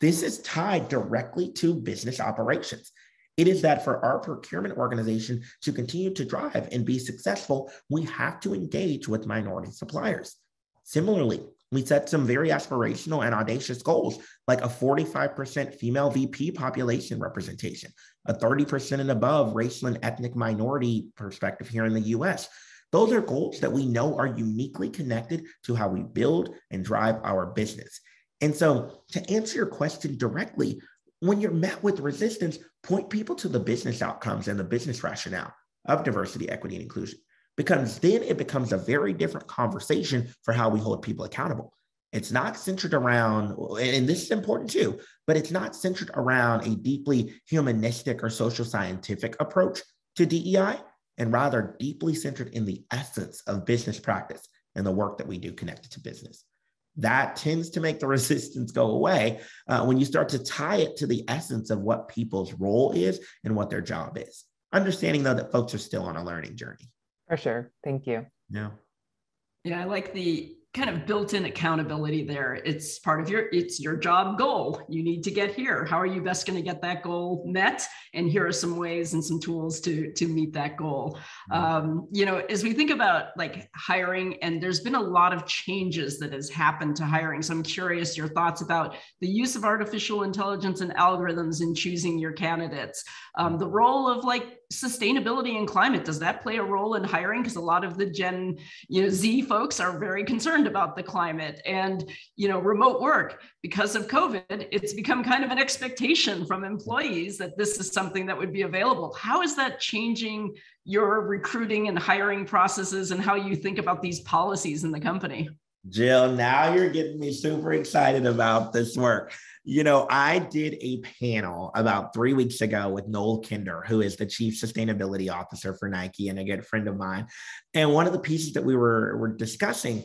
Speaker 4: This is tied directly to business operations. It is that for our procurement organization to continue to drive and be successful, we have to engage with minority suppliers. Similarly, we set some very aspirational and audacious goals, like a 45% female VP population representation, a 30% and above racial and ethnic minority perspective here in the US. Those are goals that we know are uniquely connected to how we build and drive our business. And so to answer your question directly, when you're met with resistance, point people to the business outcomes and the business rationale of diversity, equity, and inclusion, because then it becomes a very different conversation for how we hold people accountable. It's not centered around, and this is important too, but it's not centered around a deeply humanistic or social scientific approach to DEI, and rather deeply centered in the essence of business practice and the work that we do connected to business. That tends to make the resistance go away when you start to tie it to the essence of what people's role is and what their job is. Understanding, though, that folks are still on a learning journey.
Speaker 3: For sure. Thank you.
Speaker 4: Yeah.
Speaker 1: Yeah, I like the kind of built-in accountability there. It's part of your job goal. You need to get here. How are you best going to get that goal met? And here are some ways and some tools to meet that goal. As we think about like hiring, and there's been a lot of changes that has happened to hiring. So I'm curious your thoughts about the use of artificial intelligence and algorithms in choosing your candidates. The role of like sustainability and climate, does that play a role in hiring? Because a lot of the Gen Z folks are very concerned about the climate, and remote work. Because of COVID, it's become kind of an expectation from employees that this is something that would be available. How is that changing your recruiting and hiring processes and how you think about these policies in the company?
Speaker 4: Jill, now you're getting me super excited about this work. I did a panel about 3 weeks ago with Noel Kinder, who is the Chief Sustainability Officer for Nike and a good friend of mine. And one of the pieces that we were discussing,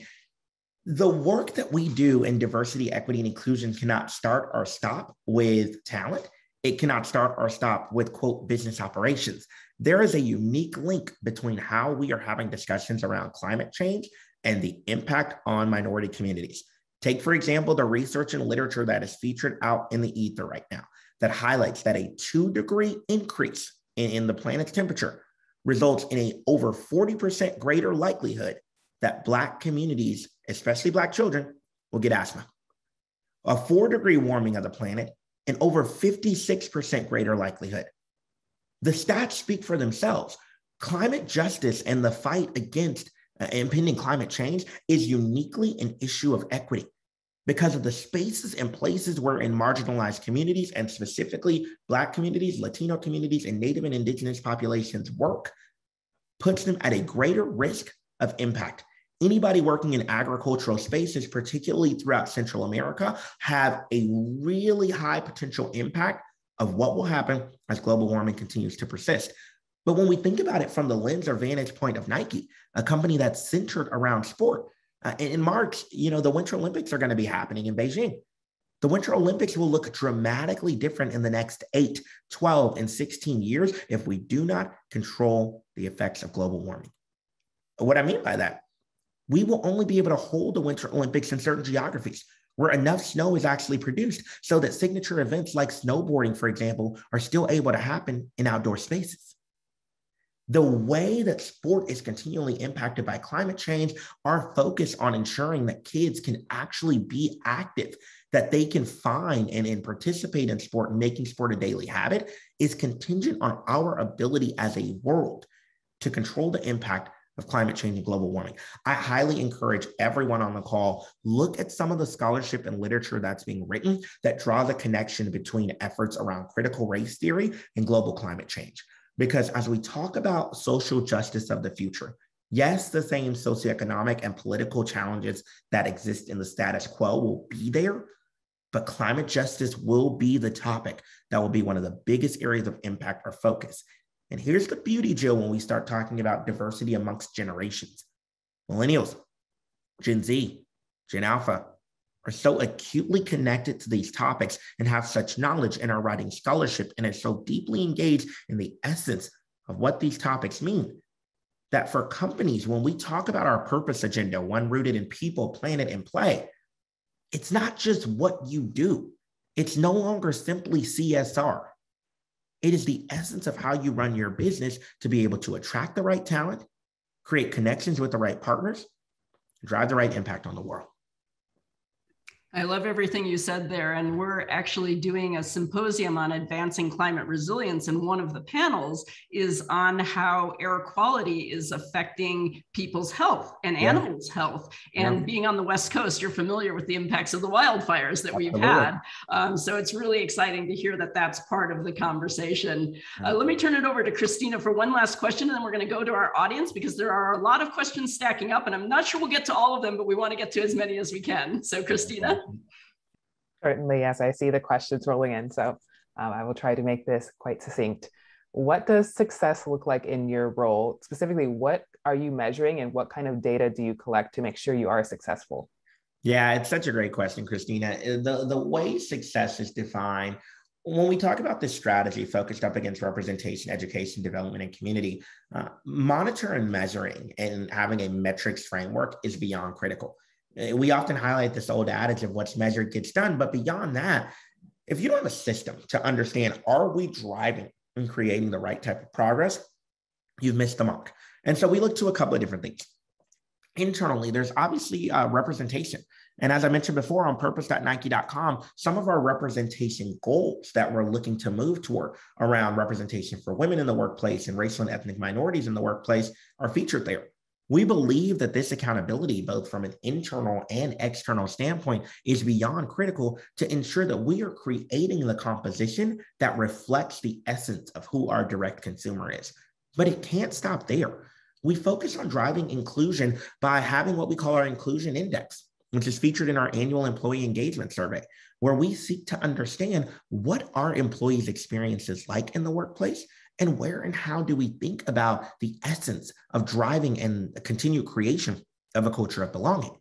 Speaker 4: the work that we do in diversity, equity, and inclusion cannot start or stop with talent. It cannot start or stop with, quote, business operations. There is a unique link between how we are having discussions around climate change and the impact on minority communities. Take, for example, the research and literature that is featured out in the ether right now that highlights that a 2-degree increase in the planet's temperature results in a over 40% greater likelihood that Black communities, especially Black children, will get asthma. A 4-degree warming of the planet, an over 56% greater likelihood. The stats speak for themselves. Climate justice and the fight against impending climate change is uniquely an issue of equity because of the spaces and places where in marginalized communities, and specifically Black communities, Latino communities, and Native and Indigenous populations work, puts them at a greater risk of impact. Anybody working in agricultural spaces, particularly throughout Central America, have a really high potential impact of what will happen as global warming continues to persist. But when we think about it from the lens or vantage point of Nike, a company that's centered around sport, in March, the Winter Olympics are going to be happening in Beijing. The Winter Olympics will look dramatically different in the next 8, 12, and 16 years if we do not control the effects of global warming. What I mean by that, we will only be able to hold the Winter Olympics in certain geographies where enough snow is actually produced so that signature events like snowboarding, for example, are still able to happen in outdoor spaces. The way that sport is continually impacted by climate change, our focus on ensuring that kids can actually be active, that they can find and participate in sport and making sport a daily habit is contingent on our ability as a world to control the impact of climate change and global warming. I highly encourage everyone on the call, look at some of the scholarship and literature that's being written that draw the connection between efforts around critical race theory and global climate change. Because as we talk about social justice of the future, Yes, the same socioeconomic and political challenges that exist in the status quo will be there, but climate justice will be the topic that will be one of the biggest areas of impact or focus. And here's the beauty, Jill, when we start talking about diversity amongst generations. Millennials, Gen Z, Gen Alpha are so acutely connected to these topics and have such knowledge and are writing scholarship and are so deeply engaged in the essence of what these topics mean, that for companies, when we talk about our purpose agenda, one rooted in people, planet, and play, it's not just what you do. It's no longer simply CSR. It is the essence of how you run your business to be able to attract the right talent, create connections with the right partners, drive the right impact on the world.
Speaker 1: I love everything you said there. And we're actually doing a symposium on advancing climate resilience. And one of the panels is on how air quality is affecting people's health and animals' health. And being on the West Coast, you're familiar with the impacts of the wildfires that we've had. So it's really exciting to hear that that's part of the conversation. Let me turn it over to Christina for one last question, and then we're going to go to our audience because there are a lot of questions stacking up, and I'm not sure we'll get to all of them, but we want to get to as many as we can. So Christina.
Speaker 3: Certainly, yes, I see the questions rolling in. So I will try to make this quite succinct. What does success look like in your role? Specifically, what are you measuring and what kind of data do you collect to make sure you are successful?
Speaker 4: Yeah, it's such a great question, Christina. The way success is defined, when we talk about this strategy focused up against representation, education, development, and community, monitor and measuring and having a metrics framework is beyond critical. We often highlight this old adage of what's measured gets done, but beyond that, if you don't have a system to understand, are we driving and creating the right type of progress, you've missed the mark. And so we look to a couple of different things. Internally, there's obviously representation. And as I mentioned before on purpose.nike.com, some of our representation goals that we're looking to move toward around representation for women in the workplace and racial and ethnic minorities in the workplace are featured there. We believe that this accountability, both from an internal and external standpoint, is beyond critical to ensure that we are creating the composition that reflects the essence of who our direct consumer is. But it can't stop there. We focus on driving inclusion by having what we call our inclusion index, which is featured in our annual employee engagement survey, where we seek to understand what our employees' experiences like in the workplace and where and how do we think about the essence of driving and the continued creation of a culture of belonging.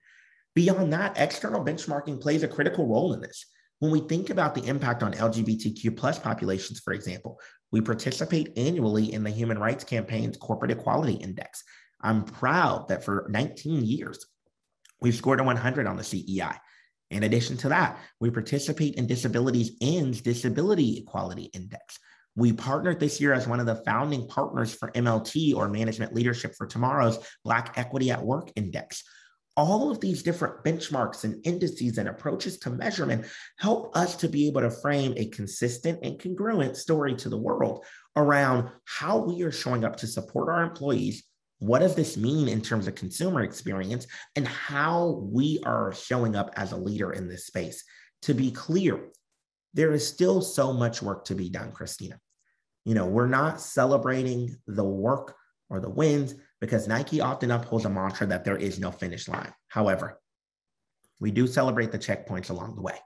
Speaker 4: Beyond that, external benchmarking plays a critical role in this. When we think about the impact on LGBTQ plus populations, for example, we participate annually in the Human Rights Campaign's Corporate Equality Index. I'm proud that for 19 years, we've scored a 100 on the CEI. In addition to that, we participate in Disabilities In's Disability Equality Index. We partnered this year as one of the founding partners for MLT, or Management Leadership for Tomorrow's Black Equity at Work Index. All of these different benchmarks and indices and approaches to measurement help us to be able to frame a consistent and congruent story to the world around how we are showing up to support our employees. What does this mean in terms of consumer experience and how we are showing up as a leader in this space? To be clear, there is still so much work to be done, Christina. We're not celebrating the work or the wins because Nike often upholds a mantra that there is no finish line. However, we do celebrate the checkpoints along the way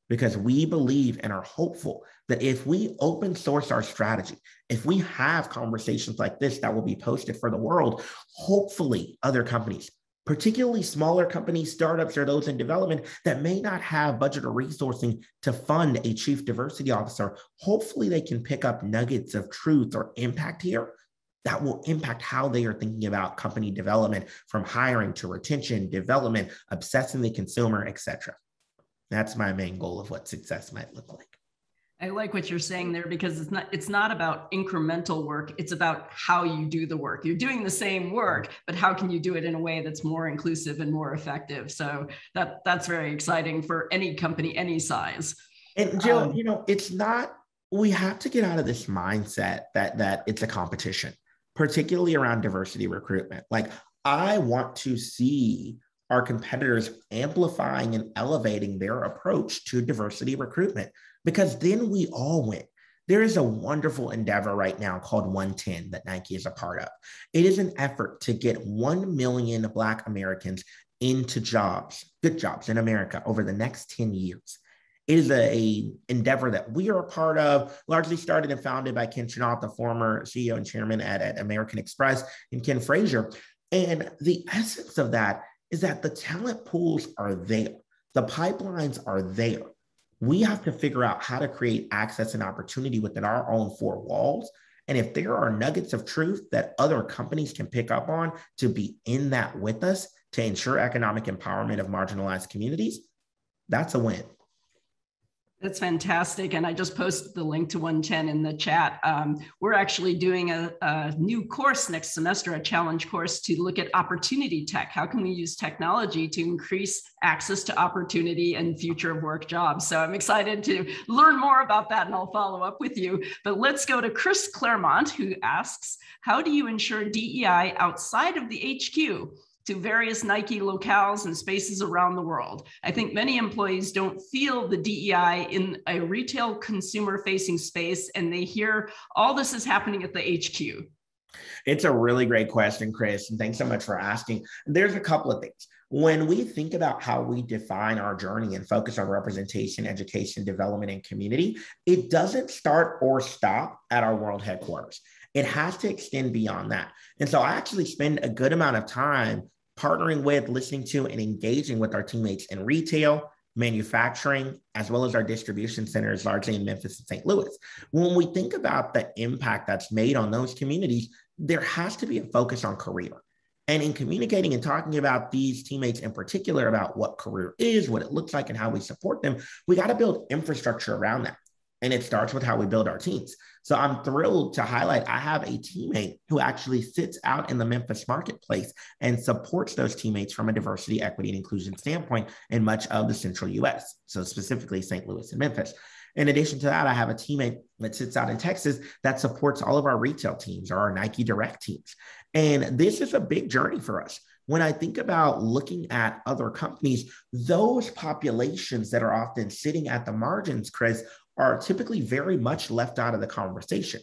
Speaker 4: because we believe and are hopeful that if we open source our strategy, if we have conversations like this that will be posted for the world, hopefully other companies, particularly smaller companies, startups, or those in development that may not have budget or resourcing to fund a chief diversity officer, hopefully they can pick up nuggets of truth or impact here that will impact how they are thinking about company development, from hiring to retention, development, obsessing the consumer, etc. That's my main goal of what success might look like.
Speaker 1: I like what you're saying there because it's not about incremental work. It's about how you do the work. You're doing the same work, but how can you do it in a way that's more inclusive and more effective? So that's very exciting for any company, any size.
Speaker 4: And Jill, it's not, we have to get out of this mindset that it's a competition, particularly around diversity recruitment. Like, I want to see our competitors amplifying and elevating their approach to diversity recruitment, because then we all win. There is a wonderful endeavor right now called 110 that Nike is a part of. It is an effort to get 1 million Black Americans into jobs, good jobs in America over the next 10 years. It is a endeavor that we are a part of, largely started and founded by Ken Chenault, the former CEO and chairman at American Express, and Ken Frazier. And the essence of that is that the talent pools are there. The pipelines are there. We have to figure out how to create access and opportunity within our own four walls. And if there are nuggets of truth that other companies can pick up on to be in that with us to ensure economic empowerment of marginalized communities, that's a win.
Speaker 1: That's fantastic. And I just posted the link to 110 in the chat. We're actually doing a new course next semester, a challenge course to look at opportunity tech. How can we use technology to increase access to opportunity and future of work jobs? So I'm excited to learn more about that, and I'll follow up with you. But let's go to Chris Claremont, who asks, how do you ensure DEI outside of the HQ to various Nike locales and spaces around the world? I think many employees don't feel the DEI in a retail consumer-facing space, and they hear all this is happening at the HQ.
Speaker 4: It's a really great question, Chris, and thanks so much for asking. There's a couple of things. When we think about how we define our journey and focus on representation, education, development, and community, it doesn't start or stop at our world headquarters. It has to extend beyond that. And so I actually spend a good amount of time partnering with, listening to, and engaging with our teammates in retail, manufacturing, as well as our distribution centers, largely in Memphis and St. Louis. When we think about the impact that's made on those communities, there has to be a focus on career. And in communicating and talking about these teammates in particular about what career is, what it looks like, and how we support them, we got to build infrastructure around that. And it starts with how we build our teams. So I'm thrilled to highlight, I have a teammate who actually sits out in the Memphis marketplace and supports those teammates from a diversity, equity, and inclusion standpoint in much of the central US. So specifically St. Louis and Memphis. In addition to that, I have a teammate that sits out in Texas that supports all of our retail teams or our Nike Direct teams. And this is a big journey for us. When I think about looking at other companies, those populations that are often sitting at the margins, Chris, are typically very much left out of the conversation.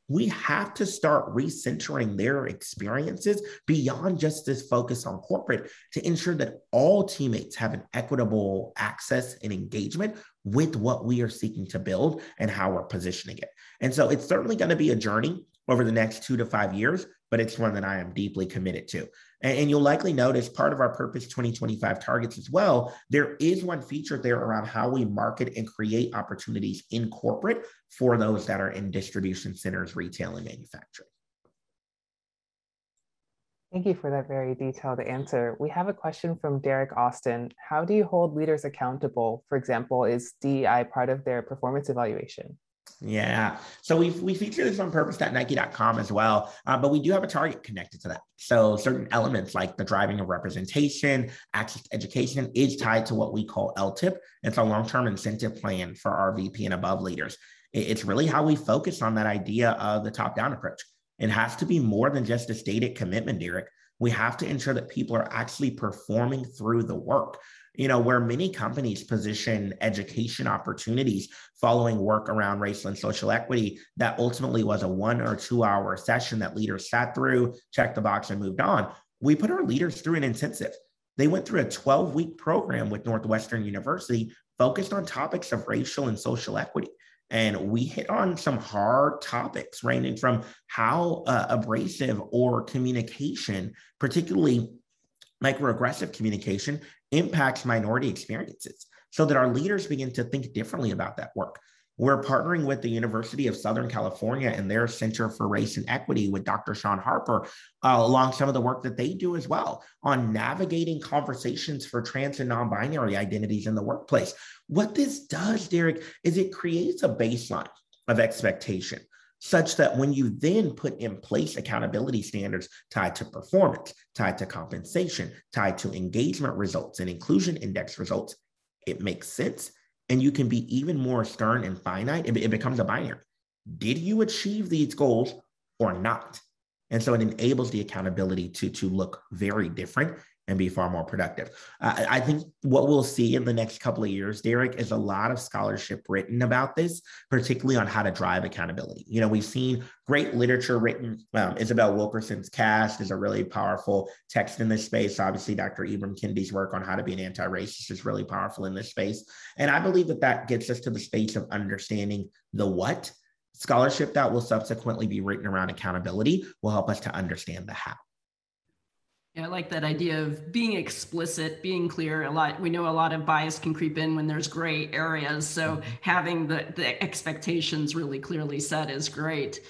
Speaker 4: We have to start recentering their experiences beyond just this focus on corporate to ensure that all teammates have an equitable access and engagement with what we are seeking to build and how we're positioning it. And so it's certainly going to be a journey over the next 2 to 5 years, but it's one that I am deeply committed to. And you'll likely notice part of our Purpose 2025 targets as well, there is one feature there around how we market and create opportunities in corporate for those that are in distribution centers, retail, and manufacturing.
Speaker 3: Thank you for that very detailed answer. We have a question from Derek Austin. How do you hold leaders accountable? For example, is DEI part of their performance evaluation?
Speaker 4: Yeah, so we feature this on purpose.nike.com as well, but we do have a target connected to that. So certain elements like the driving of representation, access to education is tied to what we call LTIP. It's a long-term incentive plan for our VP and above leaders. It's really how we focus on that idea of the top-down approach. It has to be more than just a stated commitment, Derek. We have to ensure that people are actually performing through the work. You know, where many companies position education opportunities following work around racial and social equity, that ultimately was a 1 or 2 hour session that leaders sat through, checked the box, and moved on. We put our leaders through an intensive. They went through a 12-week program with Northwestern University focused on topics of racial and social equity. And we hit on some hard topics, ranging from how abrasive or communication, particularly microaggressive communication, impacts minority experiences so that our leaders begin to think differently about that work. We're partnering with the University of Southern California and their Center for Race and Equity with Dr. Sean Harper, along some of the work that they do as well on navigating conversations for trans and non-binary identities in the workplace. What this does, Derek, is it creates a baseline of expectation such that when you then put in place accountability standards tied to performance, tied to compensation, tied to engagement results and inclusion index results, it makes sense. And you can be even more stern and finite. It becomes a binary. Did you achieve these goals or not? And so it enables the accountability to look very different and be far more productive. I think what we'll see in the next couple of years, Derek, is a lot of scholarship written about this, particularly on how to drive accountability. You know, we've seen great literature written. Isabel Wilkerson's Cast is a really powerful text in this space. Obviously, Dr. Ibram Kendi's work on how to be an anti-racist is really powerful in this space. And I believe that that gets us to the space of understanding the what. Scholarship that will subsequently be written around accountability will help us to understand the how.
Speaker 1: Yeah, I like that idea of being explicit, being clear. We know a lot of bias can creep in when there's gray areas. So having the expectations really clearly set is great.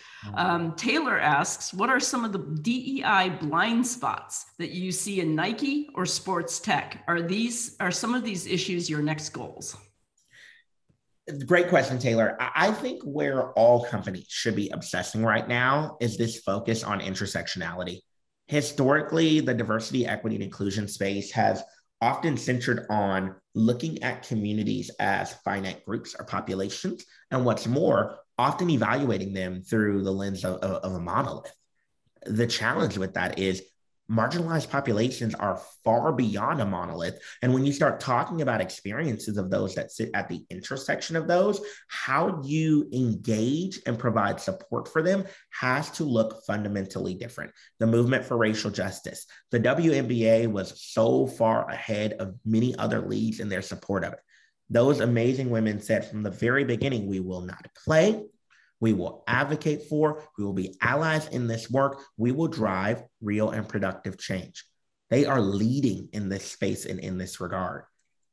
Speaker 1: Taylor asks, what are some of the DEI blind spots that you see in Nike or sports tech? Are some of these issues your next goals?
Speaker 4: Great question, Taylor. I think where all companies should be obsessing right now is this focus on intersectionality. Historically, the diversity, equity, and inclusion space has often centered on looking at communities as finite groups or populations, and what's more, often evaluating them through the lens of a monolith. The challenge with that is marginalized populations are far beyond a monolith. And when you start talking about experiences of those that sit at the intersection of those, how you engage and provide support for them has to look fundamentally different. The movement for racial justice, the WNBA was so far ahead of many other leagues in their support of it. Those amazing women said from the very beginning, we will not play. We will advocate for, we will be allies in this work. We will drive real and productive change. They are leading in this space and in this regard.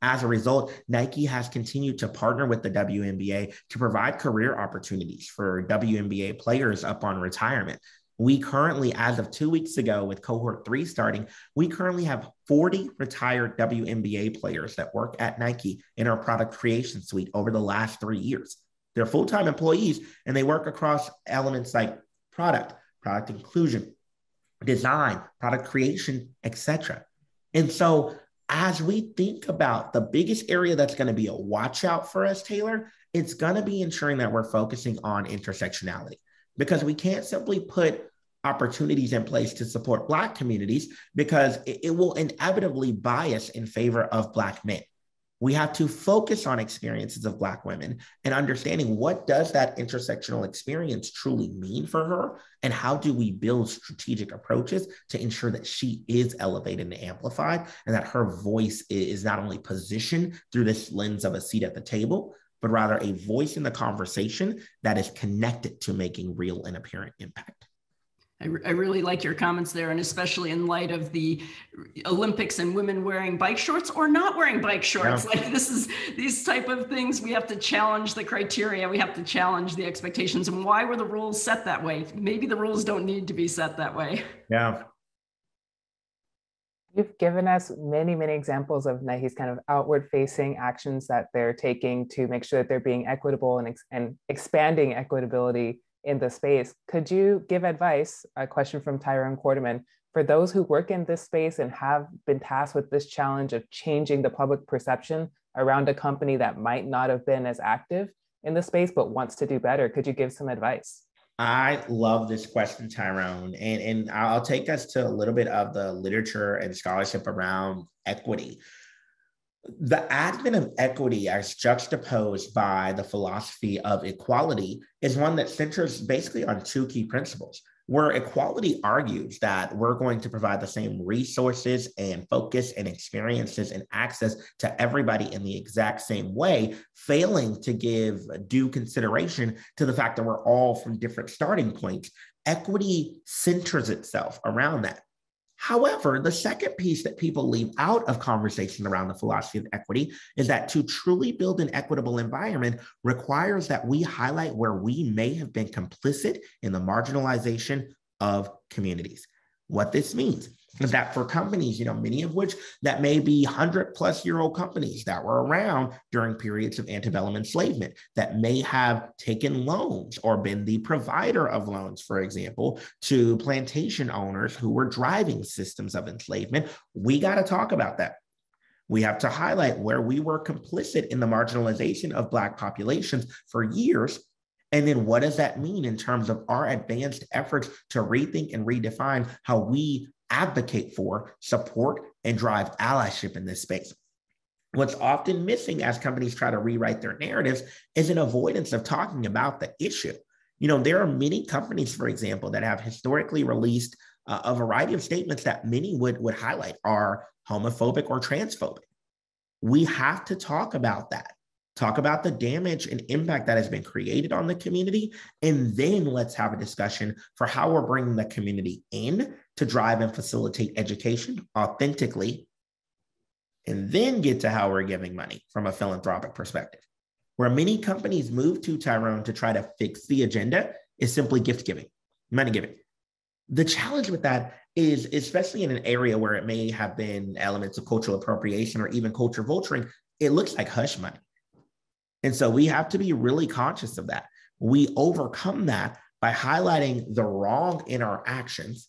Speaker 4: As a result, Nike has continued to partner with the WNBA to provide career opportunities for WNBA players upon retirement. We currently, as of 2 weeks ago with cohort 3 starting, we currently have 40 retired WNBA players that work at Nike in our product creation suite over the last 3 years. They're full-time employees, and they work across elements like product inclusion, design, product creation, etc. And so as we think about the biggest area that's going to be a watch out for us, Taylor, it's going to be ensuring that we're focusing on intersectionality, because we can't simply put opportunities in place to support Black communities because it will inevitably bias in favor of Black men. We have to focus on experiences of Black women and understanding what does that intersectional experience truly mean for her, and how do we build strategic approaches to ensure that she is elevated and amplified, and that her voice is not only positioned through this lens of a seat at the table, but rather a voice in the conversation that is connected to making real and apparent impact.
Speaker 1: I really like your comments there, and especially in light of the Olympics and women wearing bike shorts or not wearing bike shorts. Yeah. Like these type of things, we have to challenge the criteria, we have to challenge the expectations, and why were the rules set that way? Maybe the rules don't need to be set that way.
Speaker 4: Yeah.
Speaker 3: You've given us many, many examples of Nike's kind of outward-facing actions that they're taking to make sure that they're being equitable and expanding equitability in the space. Could you give advice, a question from Tyrone Quarterman, for those who work in this space and have been tasked with this challenge of changing the public perception around a company that might not have been as active in the space, but wants to do better? Could you give some advice?
Speaker 4: I love this question, Tyrone. And I'll take us to a little bit of the literature and scholarship around equity. The advent of equity as juxtaposed by the philosophy of equality is one that centers basically on 2 key principles, where equality argues that we're going to provide the same resources and focus and experiences and access to everybody in the exact same way, failing to give due consideration to the fact that we're all from different starting points. Equity centers itself around that. However, the second piece that people leave out of conversation around the philosophy of equity is that to truly build an equitable environment requires that we highlight where we may have been complicit in the marginalization of communities. What this means is that for companies, many of which that may be 100-plus-year-old companies that were around during periods of antebellum enslavement, that may have taken loans or been the provider of loans, for example, to plantation owners who were driving systems of enslavement, we got to talk about that. We have to highlight where we were complicit in the marginalization of Black populations for years. And then what does that mean in terms of our advanced efforts to rethink and redefine how we advocate for, support, and drive allyship in this space. What's often missing as companies try to rewrite their narratives is an avoidance of talking about the issue. There are many companies, for example, that have historically released a variety of statements that many would highlight are homophobic or transphobic. We have to talk about that. Talk about the damage and impact that has been created on the community, and then let's have a discussion for how we're bringing the community in to drive and facilitate education authentically, and then get to how we're giving money from a philanthropic perspective. Where many companies move to, Tyrone, to try to fix the agenda is simply gift giving, money giving. The challenge with that is, especially in an area where it may have been elements of cultural appropriation or even culture vulturing, it looks like hush money. And so we have to be really conscious of that. We overcome that by highlighting the wrong in our actions,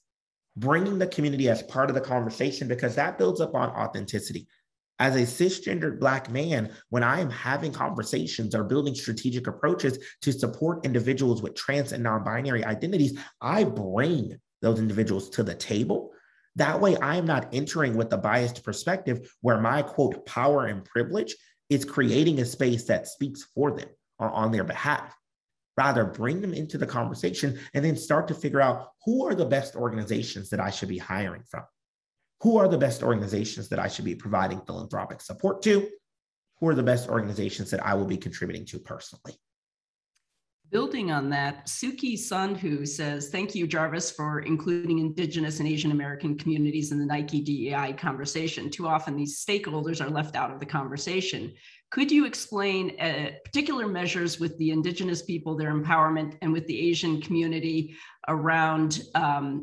Speaker 4: bringing the community as part of the conversation, because that builds upon authenticity. As a cisgendered Black man, when I am having conversations or building strategic approaches to support individuals with trans and non-binary identities, I bring those individuals to the table. That way, I am not entering with a biased perspective where my, quote, power and privilege is creating a space that speaks for them or on their behalf. Rather, bring them into the conversation and then start to figure out who are the best organizations that I should be hiring from. Who are the best organizations that I should be providing philanthropic support to? Who are the best organizations that I will be contributing to personally?
Speaker 1: Building on that, Suki Sandhu says, thank you, Jarvis, for including Indigenous and Asian American communities in the Nike DEI conversation. Too often these stakeholders are left out of the conversation. Could you explain particular measures with the Indigenous people, their empowerment, and with the Asian community around,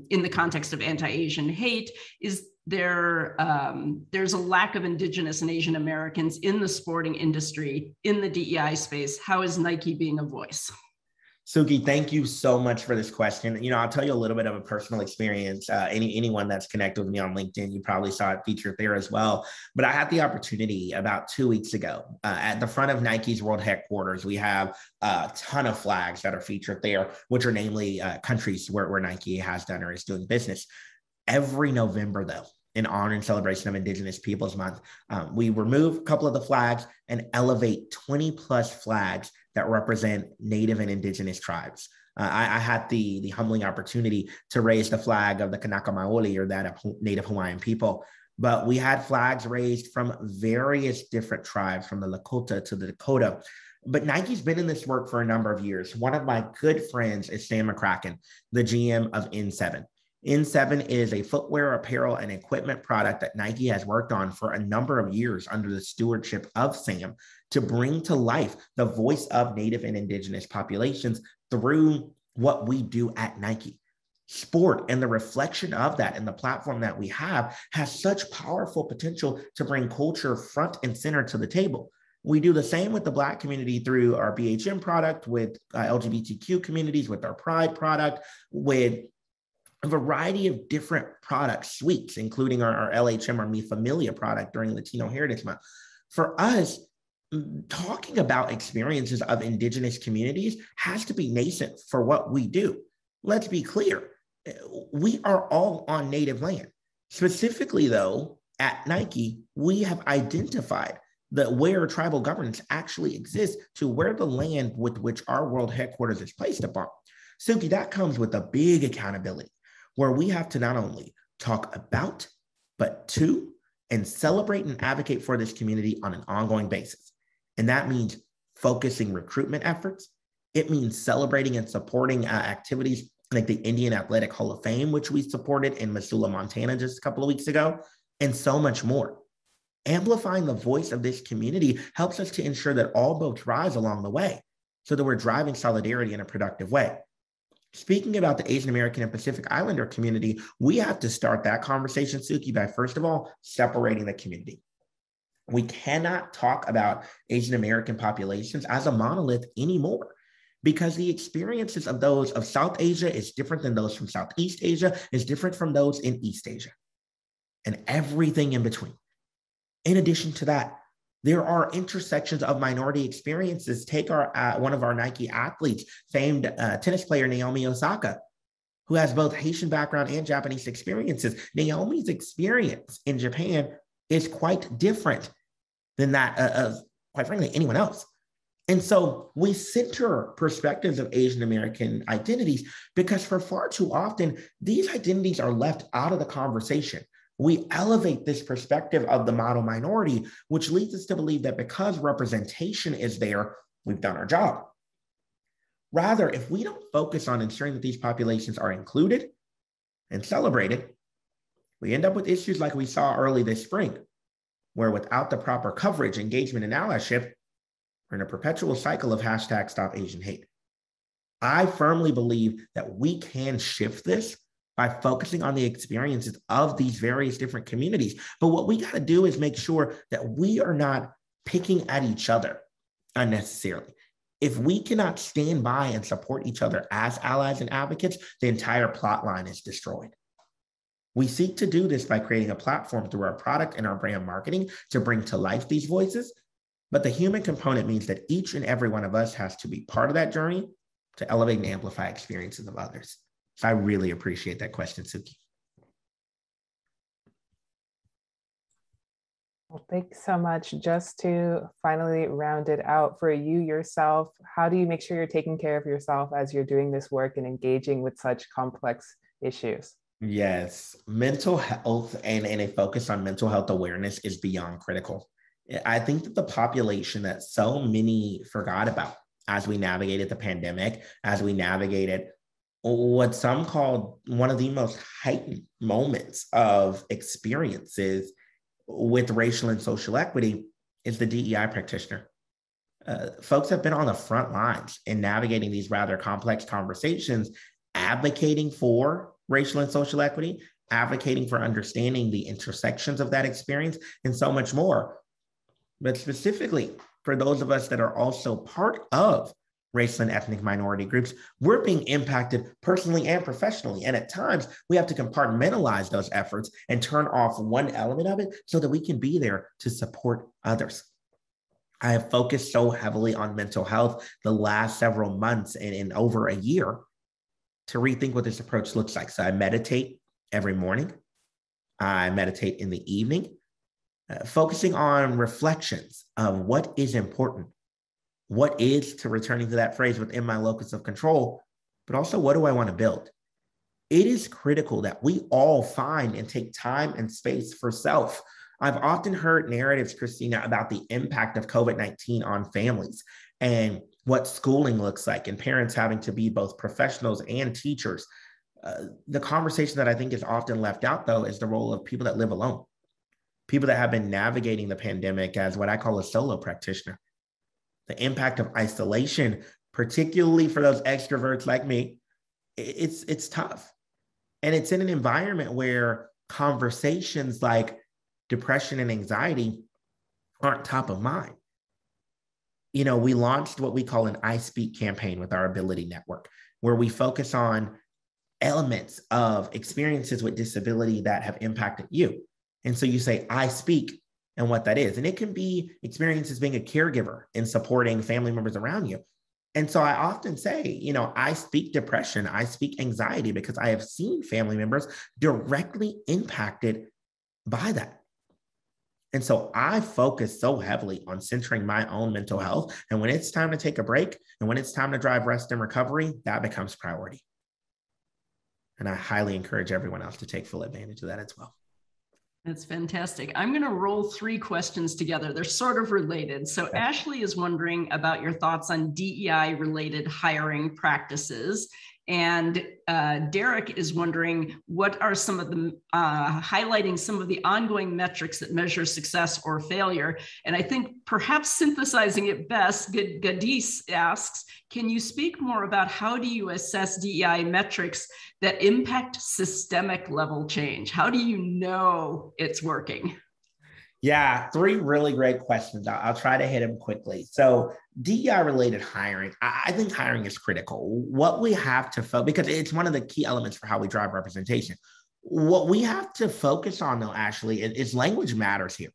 Speaker 1: in the context of anti-Asian hate? There's a lack of Indigenous and Asian Americans in the sporting industry, in the DEI space. How is Nike being a voice?
Speaker 4: Suki, thank you so much for this question. I'll tell you a little bit of a personal experience. Anyone that's connected with me on LinkedIn, you probably saw it featured there as well. But I had the opportunity about 2 weeks ago at the front of Nike's world headquarters. We have a ton of flags that are featured there, which are namely countries where Nike has done or is doing business. Every November, though, in honor and celebration of Indigenous Peoples Month, we remove a couple of the flags and elevate 20 plus flags that represent Native and Indigenous tribes. I had the humbling opportunity to raise the flag of the Kanaka Maoli, or that of Native Hawaiian people. But we had flags raised from various different tribes, from the Lakota to the Dakota. But Nike's been in this work for a number of years. One of my good friends is Sam McCracken, the GM of N7. N7 is a footwear, apparel, and equipment product that Nike has worked on for a number of years under the stewardship of Sam to bring to life the voice of Native and Indigenous populations through what we do at Nike. Sport and the reflection of that and the platform that we have has such powerful potential to bring culture front and center to the table. We do the same with the Black community through our BHM product, with LGBTQ communities, with our Pride product, with a variety of different product suites, including our LHM or Mi Familia product during Latino Heritage Month. For us, talking about experiences of Indigenous communities has to be nascent for what we do. Let's be clear. We are all on Native land. Specifically, though, at Nike, we have identified where tribal governance actually exists to where the land with which our world headquarters is placed upon. Suki, that comes with a big accountability, where we have to not only talk about, but to, and celebrate and advocate for this community on an ongoing basis. And that means focusing recruitment efforts. It means celebrating and supporting activities like the Indian Athletic Hall of Fame, which we supported in Missoula, Montana just a couple of weeks ago, and so much more. Amplifying the voice of this community helps us to ensure that all boats rise along the way, so that we're driving solidarity in a productive way. Speaking about the Asian American and Pacific Islander community, we have to start that conversation, Suki, by first of all, separating the community. We cannot talk about Asian American populations as a monolith anymore, because the experiences of those of South Asia is different than those from Southeast Asia, is different from those in East Asia, and everything in between. In addition to that, there are intersections of minority experiences. Take one of our Nike athletes, famed tennis player Naomi Osaka. who has both Haitian background and Japanese experiences. Naomi's experience in Japan is quite different than that of, quite frankly, anyone else. And so we center perspectives of Asian American identities because for far too often, these identities are left out of the conversation. We elevate this perspective of the model minority, which leads us to believe that because representation is there, we've done our job. Rather, if we don't focus on ensuring that these populations are included and celebrated, we end up with issues like we saw early this spring, where without the proper coverage, engagement, and allyship, we're in a perpetual cycle of #StopAsianHate. I firmly believe that we can shift this by focusing on the experiences of these various different communities. But what we got to do is make sure that we are not picking at each other unnecessarily. If we cannot stand by and support each other as allies and advocates, the entire plot line is destroyed. We seek to do this by creating a platform through our product and our brand marketing to bring to life these voices. But the human component means that each and every one of us has to be part of that journey to elevate and amplify experiences of others. So I really appreciate that question, Suki.
Speaker 3: Well, thanks so much. Just to finally round it out for you yourself, how do you make sure you're taking care of yourself as you're doing this work and engaging with such complex issues?
Speaker 4: Yes, mental health and a focus on mental health awareness is beyond critical. I think that the population that so many forgot about as we navigated the pandemic, as we navigated what some called one of the most heightened moments of experiences with racial and social equity, is the DEI practitioner. Folks have been on the front lines in navigating these rather complex conversations, advocating for racial and social equity, advocating for understanding the intersections of that experience, and so much more. But specifically for those of us that are also part of racial and ethnic minority groups, we're being impacted personally and professionally. And at times we have to compartmentalize those efforts and turn off one element of it so that we can be there to support others. I have focused so heavily on mental health the last several months and in over a year to rethink what this approach looks like. So I meditate every morning. I meditate in the evening, focusing on reflections of what is important. What is, to returning to that phrase, within my locus of control, but also what do I want to build? It is critical that we all find and take time and space for self. I've often heard narratives, Christina, about the impact of COVID-19 on families and what schooling looks like and parents having to be both professionals and teachers. The conversation that I think is often left out, though, is the role of people that live alone, people that have been navigating the pandemic as what I call a solo practitioner. The impact of isolation, particularly for those extroverts like me, it's tough. And it's in an environment where conversations like depression and anxiety aren't top of mind. You know, we launched what we call an I Speak campaign with our Ability Network, where we focus on elements of experiences with disability that have impacted you. And so you say, I speak, and what that is. And it can be experiences being a caregiver and supporting family members around you. And so I often say, you know, I speak depression, I speak anxiety because I have seen family members directly impacted by that. And so I focus so heavily on centering my own mental health. And when it's time to take a break and when it's time to drive rest and recovery, that becomes priority. And I highly encourage everyone else to take full advantage of that as well.
Speaker 1: That's fantastic. I'm going to roll 3 questions together. They're sort of related. So
Speaker 3: Okay.
Speaker 1: Ashley is wondering about your thoughts on DEI-related hiring practices. And Derek is wondering, what are some of the, highlighting some of the ongoing metrics that measure success or failure? And I think perhaps synthesizing it best, Gadis asks, can you speak more about how do you assess DEI metrics that impact systemic level change? How do you know it's working?
Speaker 4: Yeah, 3 really great questions. I'll try to hit them quickly. So DEI-related hiring, I think hiring is critical. What we have to focus, because it's one of the key elements for how we drive representation. What we have to focus on, though, Ashley, is language matters here.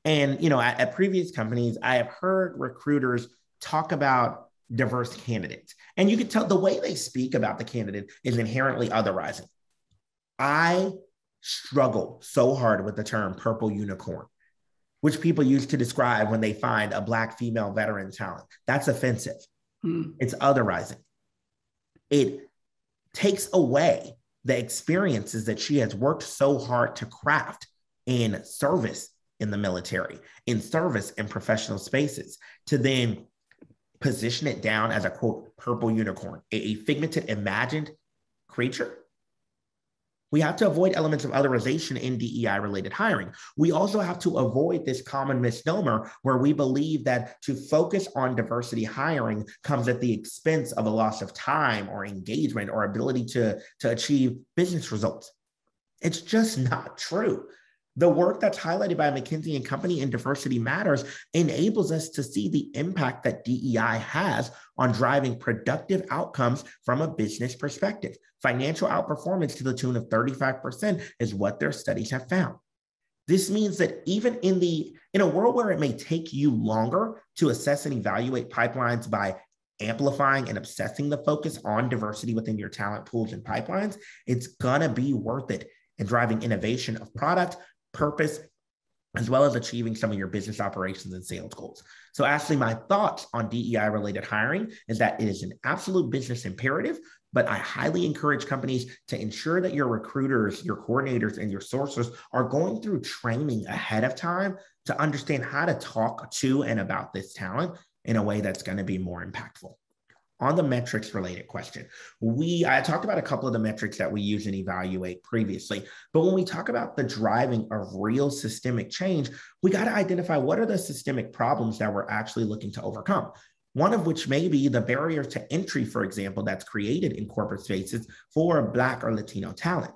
Speaker 4: And, you know, at previous companies, I have heard recruiters talk about diverse candidates. And you can tell the way they speak about the candidate is inherently otherizing. I struggle so hard with the term purple unicorn, which people use to describe when they find a Black female veteran talent. That's offensive. It's otherizing. It takes away the experiences that she has worked so hard to craft in service in the military, in service in professional spaces, to then position it down as a, quote, purple unicorn, a figmented, imagined creature. We have to avoid elements of otherization in DEI-related hiring. We also have to avoid this common misnomer where we believe that to focus on diversity hiring comes at the expense of a loss of time or engagement or ability to achieve business results. It's just not true. The work that's highlighted by McKinsey & Company in Diversity Matters enables us to see the impact that DEI has on driving productive outcomes from a business perspective. Financial outperformance to the tune of 35% is what their studies have found. This means that even in a world where it may take you longer to assess and evaluate pipelines by amplifying and obsessing the focus on diversity within your talent pools and pipelines, it's gonna be worth it in driving innovation of product, purpose, as well as achieving some of your business operations and sales goals. So Ashley, my thoughts on DEI-related hiring is that it is an absolute business imperative, but I highly encourage companies to ensure that your recruiters, your coordinators, and your sourcers are going through training ahead of time to understand how to talk to and about this talent in a way that's going to be more impactful. On the metrics related question, I talked about a couple of the metrics that we use and evaluate previously, but when we talk about the driving of real systemic change, we got to identify what are the systemic problems that we're actually looking to overcome. One of which may be the barrier to entry, for example, that's created in corporate spaces for Black or Latino talent.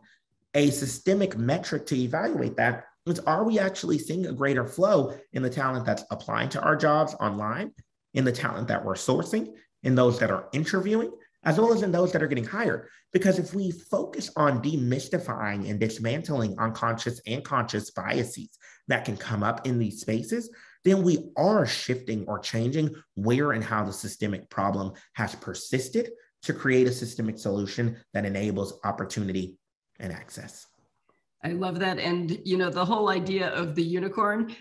Speaker 4: A systemic metric to evaluate that is, are we actually seeing a greater flow in the talent that's applying to our jobs online, in the talent that we're sourcing, in those that are interviewing, as well as in those that are getting hired? Because if we focus on demystifying and dismantling unconscious and conscious biases that can come up in these spaces, then we are shifting or changing where and how the systemic problem has persisted to create a systemic solution that enables opportunity and access.
Speaker 1: I love that. And, you know, the whole idea of the unicorn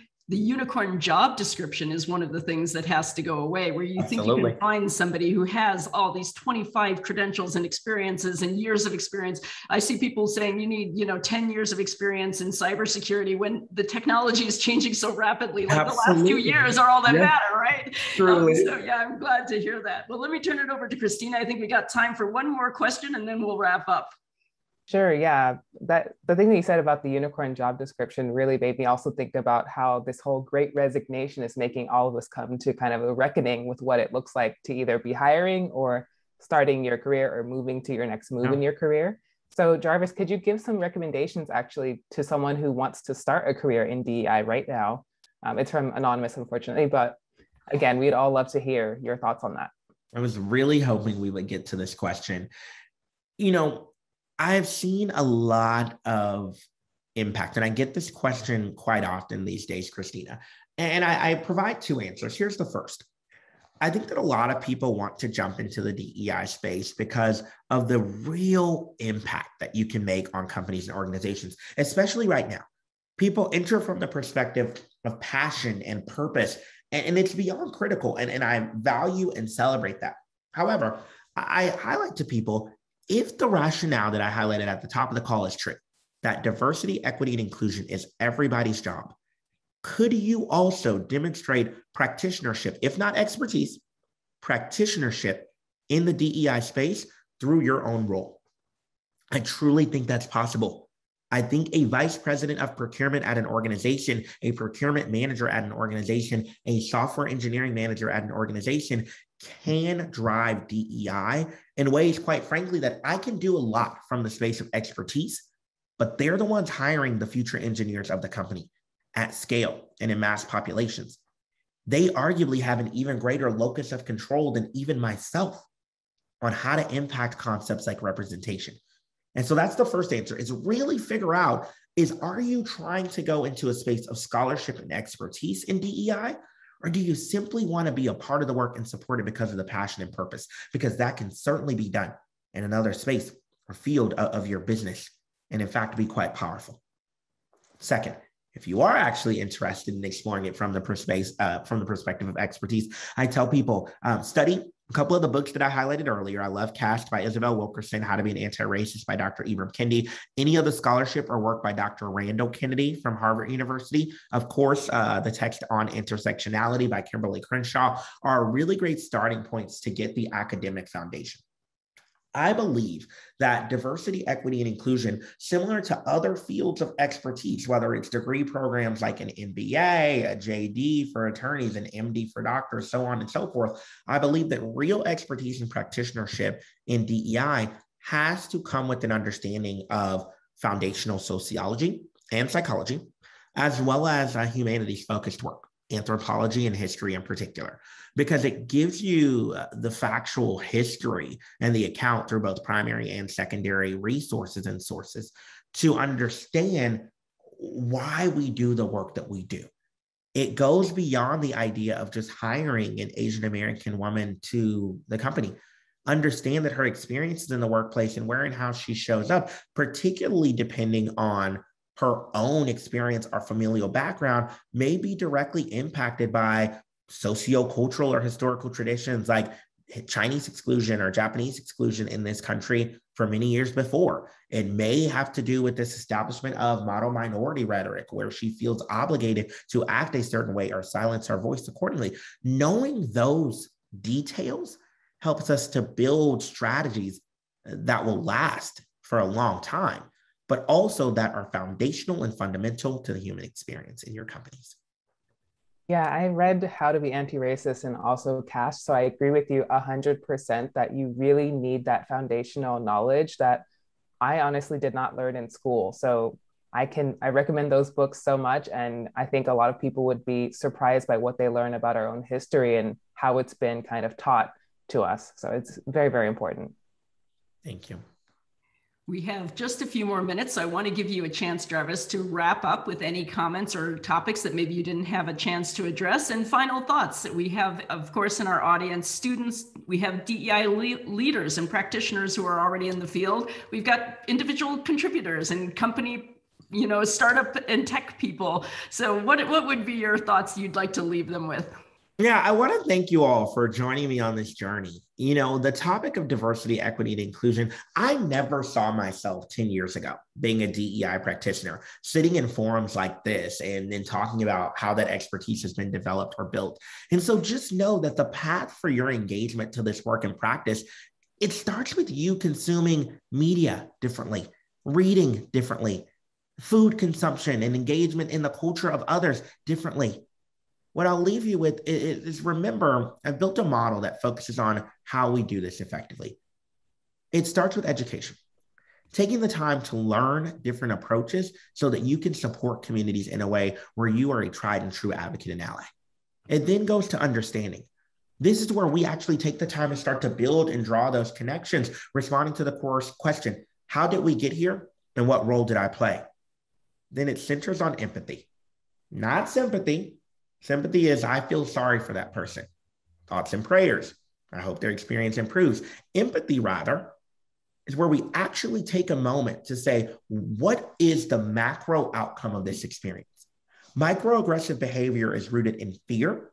Speaker 1: job description is one of the things that has to go away, where you think you can find somebody who has all these 25 credentials and experiences and years of experience. I see people saying you need, 10 years of experience in cybersecurity when the technology is changing so rapidly. Like the last 2 years are all that matter, right? So yeah, I'm glad to hear that. Well, let me turn it over to Christina. I think we got time for one more question and then we'll wrap up.
Speaker 3: Sure, yeah. The thing that you said about the unicorn job description really made me also think about how this whole great resignation is making all of us come to kind of a reckoning with what it looks like to either be hiring or starting your career or moving to your next move in your career. So Jarvis, could you give some recommendations actually to someone who wants to start a career in DEI right now? It's from Anonymous, unfortunately, but again, we'd all love to hear your thoughts on that.
Speaker 4: I was really hoping we would get to this question. I've seen a lot of impact, and I get this question quite often these days, Christina, and I provide two answers. Here's the first. I think that a lot of people want to jump into the DEI space because of the real impact that you can make on companies and organizations, especially right now. People enter from the perspective of passion and purpose, and it's beyond critical, and I value and celebrate that. However, I highlight to people, if the rationale that I highlighted at the top of the call is true, that diversity, equity, and inclusion is everybody's job, could you also demonstrate practitionership, if not expertise, practitionership in the DEI space through your own role? I truly think that's possible. I think a vice president of procurement at an organization, a procurement manager at an organization, a software engineering manager at an organization can drive DEI in ways, quite frankly, that I can do a lot from the space of expertise, but they're the ones hiring the future engineers of the company at scale and in mass populations. They arguably have an even greater locus of control than even myself on how to impact concepts like representation. And so that's the first answer, is really figure out, are you trying to go into a space of scholarship and expertise in DEI? Or do you simply want to be a part of the work and support it because of the passion and purpose? Because that can certainly be done in another space or field of your business, and in fact, be quite powerful. Second, if you are actually interested in exploring it from the perspective of expertise, I tell people, study a couple of the books that I highlighted earlier. I love Caste by Isabel Wilkerson, How to Be an Anti-Racist by Dr. Ibram Kendi, any of the scholarship or work by Dr. Randall Kennedy from Harvard University. Of course, the text on Intersectionality by Kimberly Crenshaw are really great starting points to get the academic foundation. I believe that diversity, equity, and inclusion, similar to other fields of expertise, whether it's degree programs like an MBA, a JD for attorneys, an MD for doctors, so on and so forth, I believe that real expertise and practitionership in DEI has to come with an understanding of foundational sociology and psychology, as well as humanities-focused work, anthropology and history in particular, because it gives you the factual history and the account through both primary and secondary resources and sources to understand why we do the work that we do. It goes beyond the idea of just hiring an Asian American woman to the company. Understand that her experiences in the workplace and where and how she shows up, particularly depending on her own experience or familial background, may be directly impacted by sociocultural or historical traditions like Chinese exclusion or Japanese exclusion in this country for many years before. It may have to do with this establishment of model minority rhetoric, where she feels obligated to act a certain way or silence her voice accordingly. Knowing those details helps us to build strategies that will last for a long time, but also that are foundational and fundamental to the human experience in your companies.
Speaker 3: Yeah, I read How to Be Anti-Racist and also Caste. So I agree with you 100% that you really need that foundational knowledge that I honestly did not learn in school. So I recommend those books so much. And I think a lot of people would be surprised by what they learn about our own history and how it's been kind of taught to us. So it's very, very important.
Speaker 4: Thank you.
Speaker 1: We have just a few more minutes, so I want to give you a chance, Jarvis, to wrap up with any comments or topics that maybe you didn't have a chance to address, and final thoughts. We have, of course, in our audience, students, we have DEI leaders and practitioners who are already in the field. We've got individual contributors and company, startup and tech people. So what would be your thoughts you'd like to leave them with?
Speaker 4: Yeah, I want to thank you all for joining me on this journey. The topic of diversity, equity, and inclusion, I never saw myself 10 years ago being a DEI practitioner, sitting in forums like this and then talking about how that expertise has been developed or built. And so just know that the path for your engagement to this work and practice, it starts with you consuming media differently, reading differently, food consumption and engagement in the culture of others differently. What I'll leave you with is remember, I've built a model that focuses on how we do this effectively. It starts with education, taking the time to learn different approaches so that you can support communities in a way where you are a tried and true advocate and ally. It then goes to understanding. This is where we actually take the time to start to build and draw those connections, responding to the core question, how did we get here and what role did I play? Then it centers on empathy, not sympathy. Sympathy is, I feel sorry for that person. Thoughts and prayers. I hope their experience improves. Empathy, rather, is where we actually take a moment to say, what is the macro outcome of this experience? Microaggressive behavior is rooted in fear.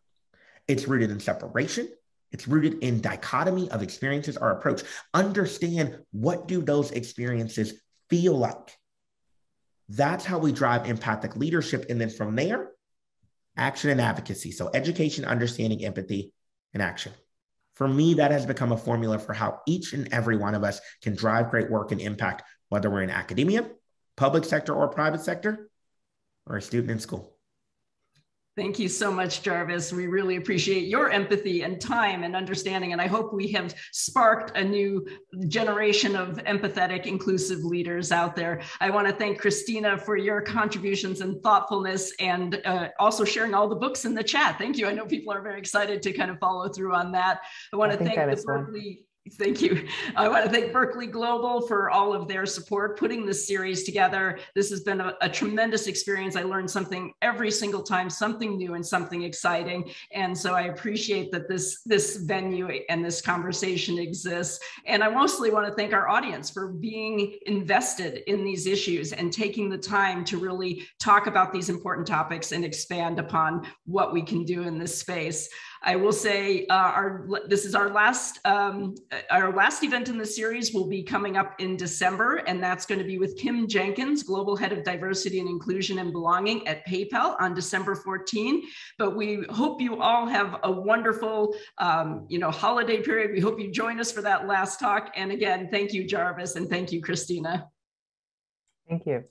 Speaker 4: It's rooted in separation. It's rooted in dichotomy of experiences or approach. Understand, what do those experiences feel like? That's how we drive empathic leadership. And then from there, action and advocacy. So education, understanding, empathy, and action. For me, that has become a formula for how each and every one of us can drive great work and impact, whether we're in academia, public sector or private sector, or a student in school.
Speaker 1: Thank you so much, Jarvis. We really appreciate your empathy and time and understanding. And I hope we have sparked a new generation of empathetic, inclusive leaders out there. I want to thank Christina for your contributions and thoughtfulness, and also sharing all the books in the chat. Thank you. I know people are very excited to kind of follow through on that. I want to thank the Berkeley Thank you. I want to thank Berkeley Global for all of their support, putting this series together. This has been a tremendous experience. I learned something every single time, something new and something exciting. And so I appreciate that this venue and this conversation exists. And I mostly want to thank our audience for being invested in these issues and taking the time to really talk about these important topics and expand upon what we can do in this space. I will say this is our last event in the series will be coming up in December, and that's going to be with Kim Jenkins, Global Head of Diversity and Inclusion and Belonging at PayPal on December 14. But we hope you all have a wonderful, holiday period. We hope you join us for that last talk. And again, thank you, Jarvis, and thank you, Christina.
Speaker 3: Thank you.